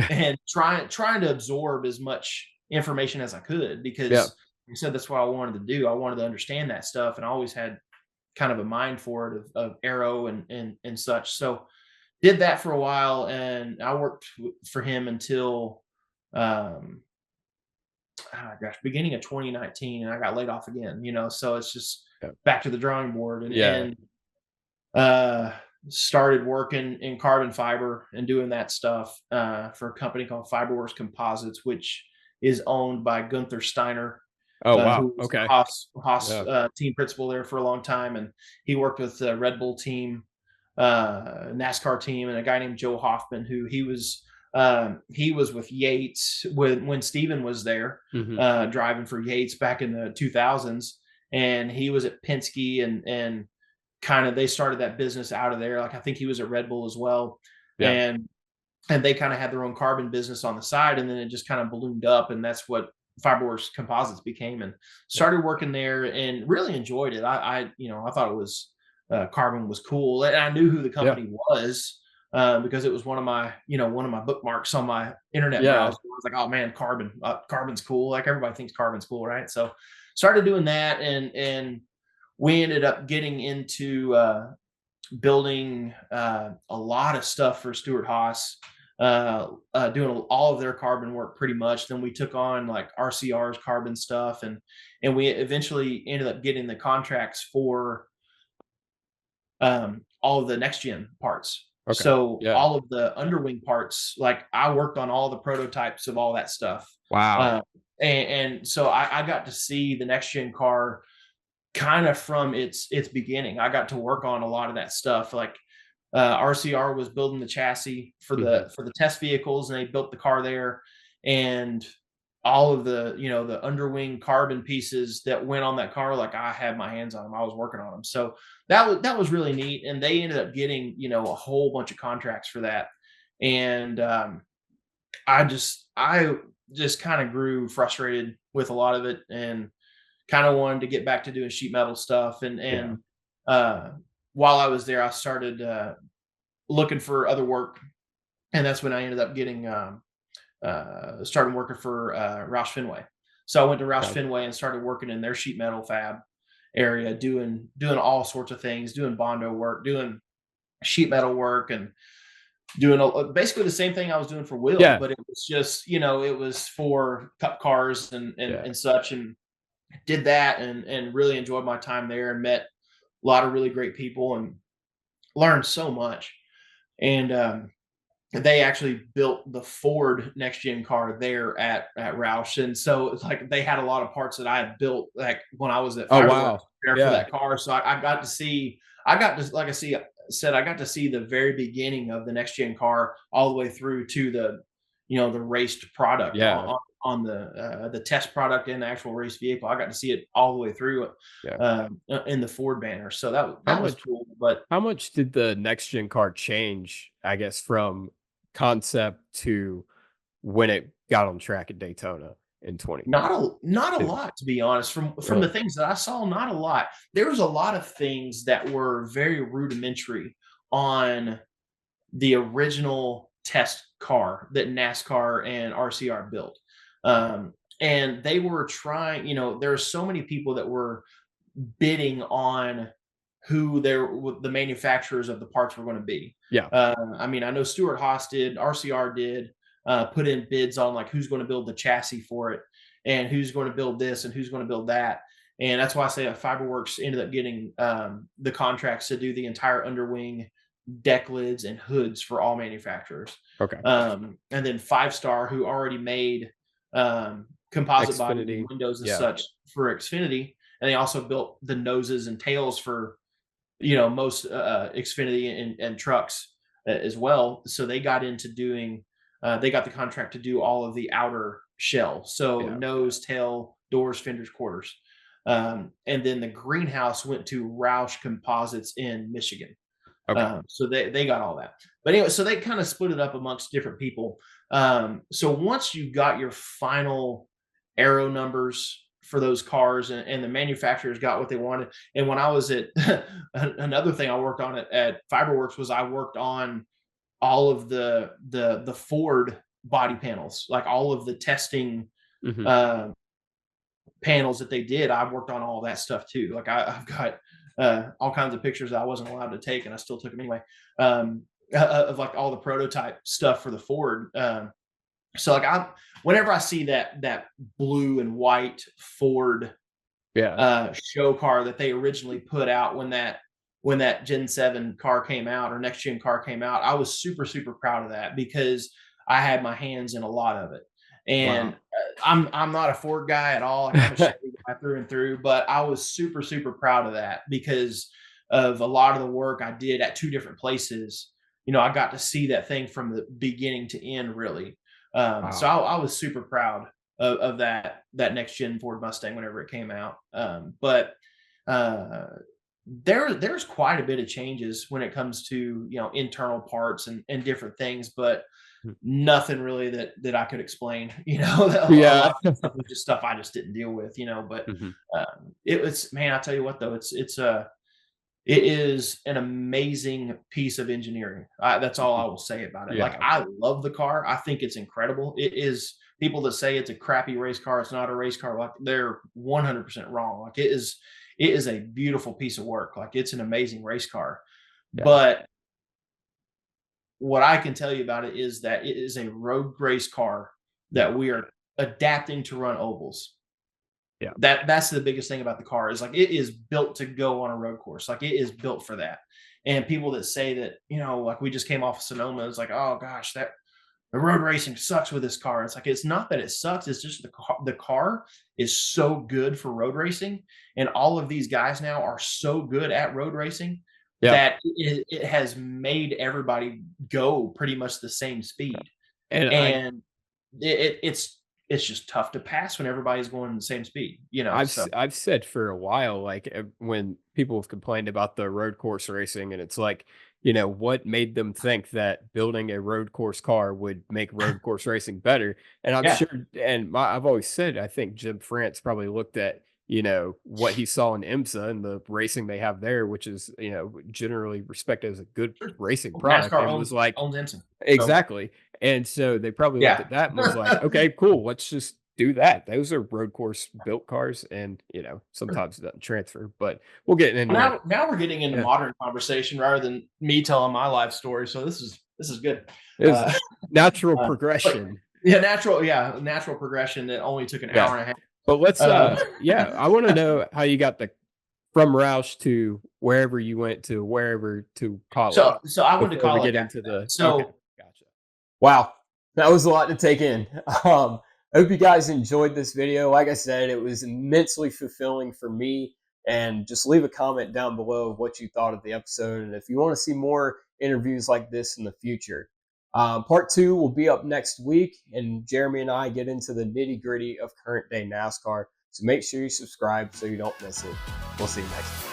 and trying to absorb as much information as I could, Yeah. because like I said, that's what I wanted to do. I wanted to understand that stuff, and I always had kind of a mind for it, of aero and such. So did that for a while, and I worked for him until um gosh, beginning of 2019, and I got laid off again, so it's just Yeah. back to the drawing board, and Yeah. uh started working in carbon fiber and doing that stuff for a company called Fiberworks Composites, which is owned by Gunther Steiner, Oh, wow. who was the Okay. Haas Yeah. team principal there for a long time, and he worked with the Red Bull team, NASCAR team, and a guy named Joe Hoffman, who he was with Yates when Steven was there, Mhm. driving for Yates back in the 2000s, and he was at Penske, and kind of they started that business out of there. Like, I think he was at Red Bull as well, Yeah. and they kind of had their own carbon business on the side, and then it just kind of ballooned up, and that's what Fiberworks Composites became. And Yeah. started working there and really enjoyed it. I thought it was carbon was cool, and I knew who the Yeah. company was, because it was one of my bookmarks on my internet Yeah. browser. I was like, oh man, carbon's cool. Like, everybody thinks carbon's cool, right? So started doing that, and we ended up getting into building a lot of stuff for Stuart Haas, doing all of their carbon work pretty much. Then we took on like RCR's carbon stuff, and we eventually ended up getting the contracts for all of the next gen parts. Okay. So Yeah. all of the underwing parts, like I worked on all the prototypes of all that stuff. Wow. Uh, and so I got to see the next gen car kind of from its beginning. I got to work on a lot of that stuff. Like, RCR was building the chassis for Mhm. the test vehicles, and they built the car there, and all of the the underwing carbon pieces that went on that car, like I had my hands on them. I was working on them, so that was really neat. And they ended up getting a whole bunch of contracts for that, and I just kind of grew frustrated with a lot of it, and kind of wanted to get back to doing sheet metal stuff. And Yeah. uh, while I was there, I started looking for other work, and that's when I ended up getting started working for Roush Fenway. So I went to Roush Yeah. Fenway and started working in their sheet metal fab area, doing all sorts of things, doing bondo work, doing sheet metal work, and doing basically the same thing I was doing for Will, Yeah. but it was just it was for cup cars Yeah. and such, and did that, and really enjoyed my time there, and met a lot of really great people, and learned so much. And they actually built the Ford next gen car there at Roush, and so it's like they had a lot of parts that I had built like when I was at Oh, Fiberworks wow. there for Yeah. that car. So I got to see, I got to like I see said I got to see the very beginning of the next gen car all the way through to the raced product Yeah. on the test product and the actual race vehicle. I got to see it all the way through Yeah. in the Ford banner. So that How that was much cool. But how much did the next gen car change, I guess, from concept to when it got on track at Daytona in not a 22? lot, to be honest. From the Really? things that I saw, not a lot. There was a lot of things that were very rudimentary on the original test car that NASCAR and RCR built. And they were trying, there are so many people that were bidding on who the manufacturers of the parts were going to be. Yeah. I mean, I know Stuart Haas did, RCR did, put in bids on like who's going to build the chassis for it, and who's going to build this and who's going to build that. And that's why I say Fiberworks ended up getting the contracts to do the entire underwing, deck lids, and hoods for all manufacturers. Okay. And then Five Star, who already made composite body windows and such for Xfinity, and they also built the noses and tails for most Xfinity and trucks as well. So they got into doing, they got the contract to do all of the outer shell, so nose, tail, doors, fenders, quarters. And then the greenhouse went to Roush Composites in Michigan. Okay. So they got all that. But anyway, so they kind of split it up amongst different people. So once you got your final aero numbers for those cars, and the manufacturers got what they wanted. And when I was at another thing I worked on at Fiberworks was I worked on all of the Ford body panels, like all of the testing panels that they did. I worked on all that stuff too. Like I've got all kinds of pictures that I wasn't allowed to take, and I still took them anyway, of like all the prototype stuff for the Ford. So like whenever I see that blue and white Ford show car that they originally put out when that Gen 7 car came out, or next gen car came out, I was super, super proud of that because I had my hands in a lot of it. And I'm not a Ford guy at all. I'm a Chevy guy through and through, but I was super, super proud of that because of a lot of the work I did at two different places. I got to see that thing from the beginning to end, really. So I was super proud of that next gen Ford Mustang whenever it came out. But there's quite a bit of changes when it comes to internal parts and different things, but nothing really that I could explain. A lot of stuff was just stuff I just didn't deal with. But it was, man, I tell you what though, it is an amazing piece of engineering. That's all I will say about it. Like, I love the car. I think it's incredible. It is, people that say it's a crappy race car, it's not a race car, like they're 100% wrong. Like it is a beautiful piece of work. Like it's an amazing race car. But what I can tell you about it is that it is a road race car that we are adapting to run ovals. That's the biggest thing about the car, is like it is built to go on a road course. Like it is built for that. And people that say that, like we just came off of Sonoma, it's like, oh gosh, the road racing sucks with this car. It's like, it's not that it sucks. It's just the car is so good for road racing. And all of these guys now are so good at road racing that it has made everybody go pretty much the same speed. And it's just tough to pass when everybody's going the same speed, I've said for a while, like when people have complained about the road course racing, and it's like, what made them think that building a road course car would make road course racing better? And I'm sure, and I've always said, I think Jim France probably looked at, what he saw in IMSA and the racing they have there, which is, generally respected as a good racing product. NASCAR and was like, owns IMSA. Exactly. And so they probably looked at that and was like, okay, cool, let's just do that. Those are road course built cars, and sometimes it doesn't transfer, but we'll get into now we're getting into modern conversation rather than me telling my life story. So this is good. It's natural progression. Natural progression that only took an hour and a half. But let's I want to know how you got from Roush to wherever you went to wherever to Kaulig. So I went to Kaulig. Get into the gotcha. Wow, that was a lot to take in. I hope you guys enjoyed this video. Like I said, it was immensely fulfilling for me. And just leave a comment down below of what you thought of the episode, and if you want to see more interviews like this in the future. Part 2 will be up next week, and Jeremy and I get into the nitty-gritty of current day NASCAR. So make sure you subscribe so you don't miss it. We'll see you next time.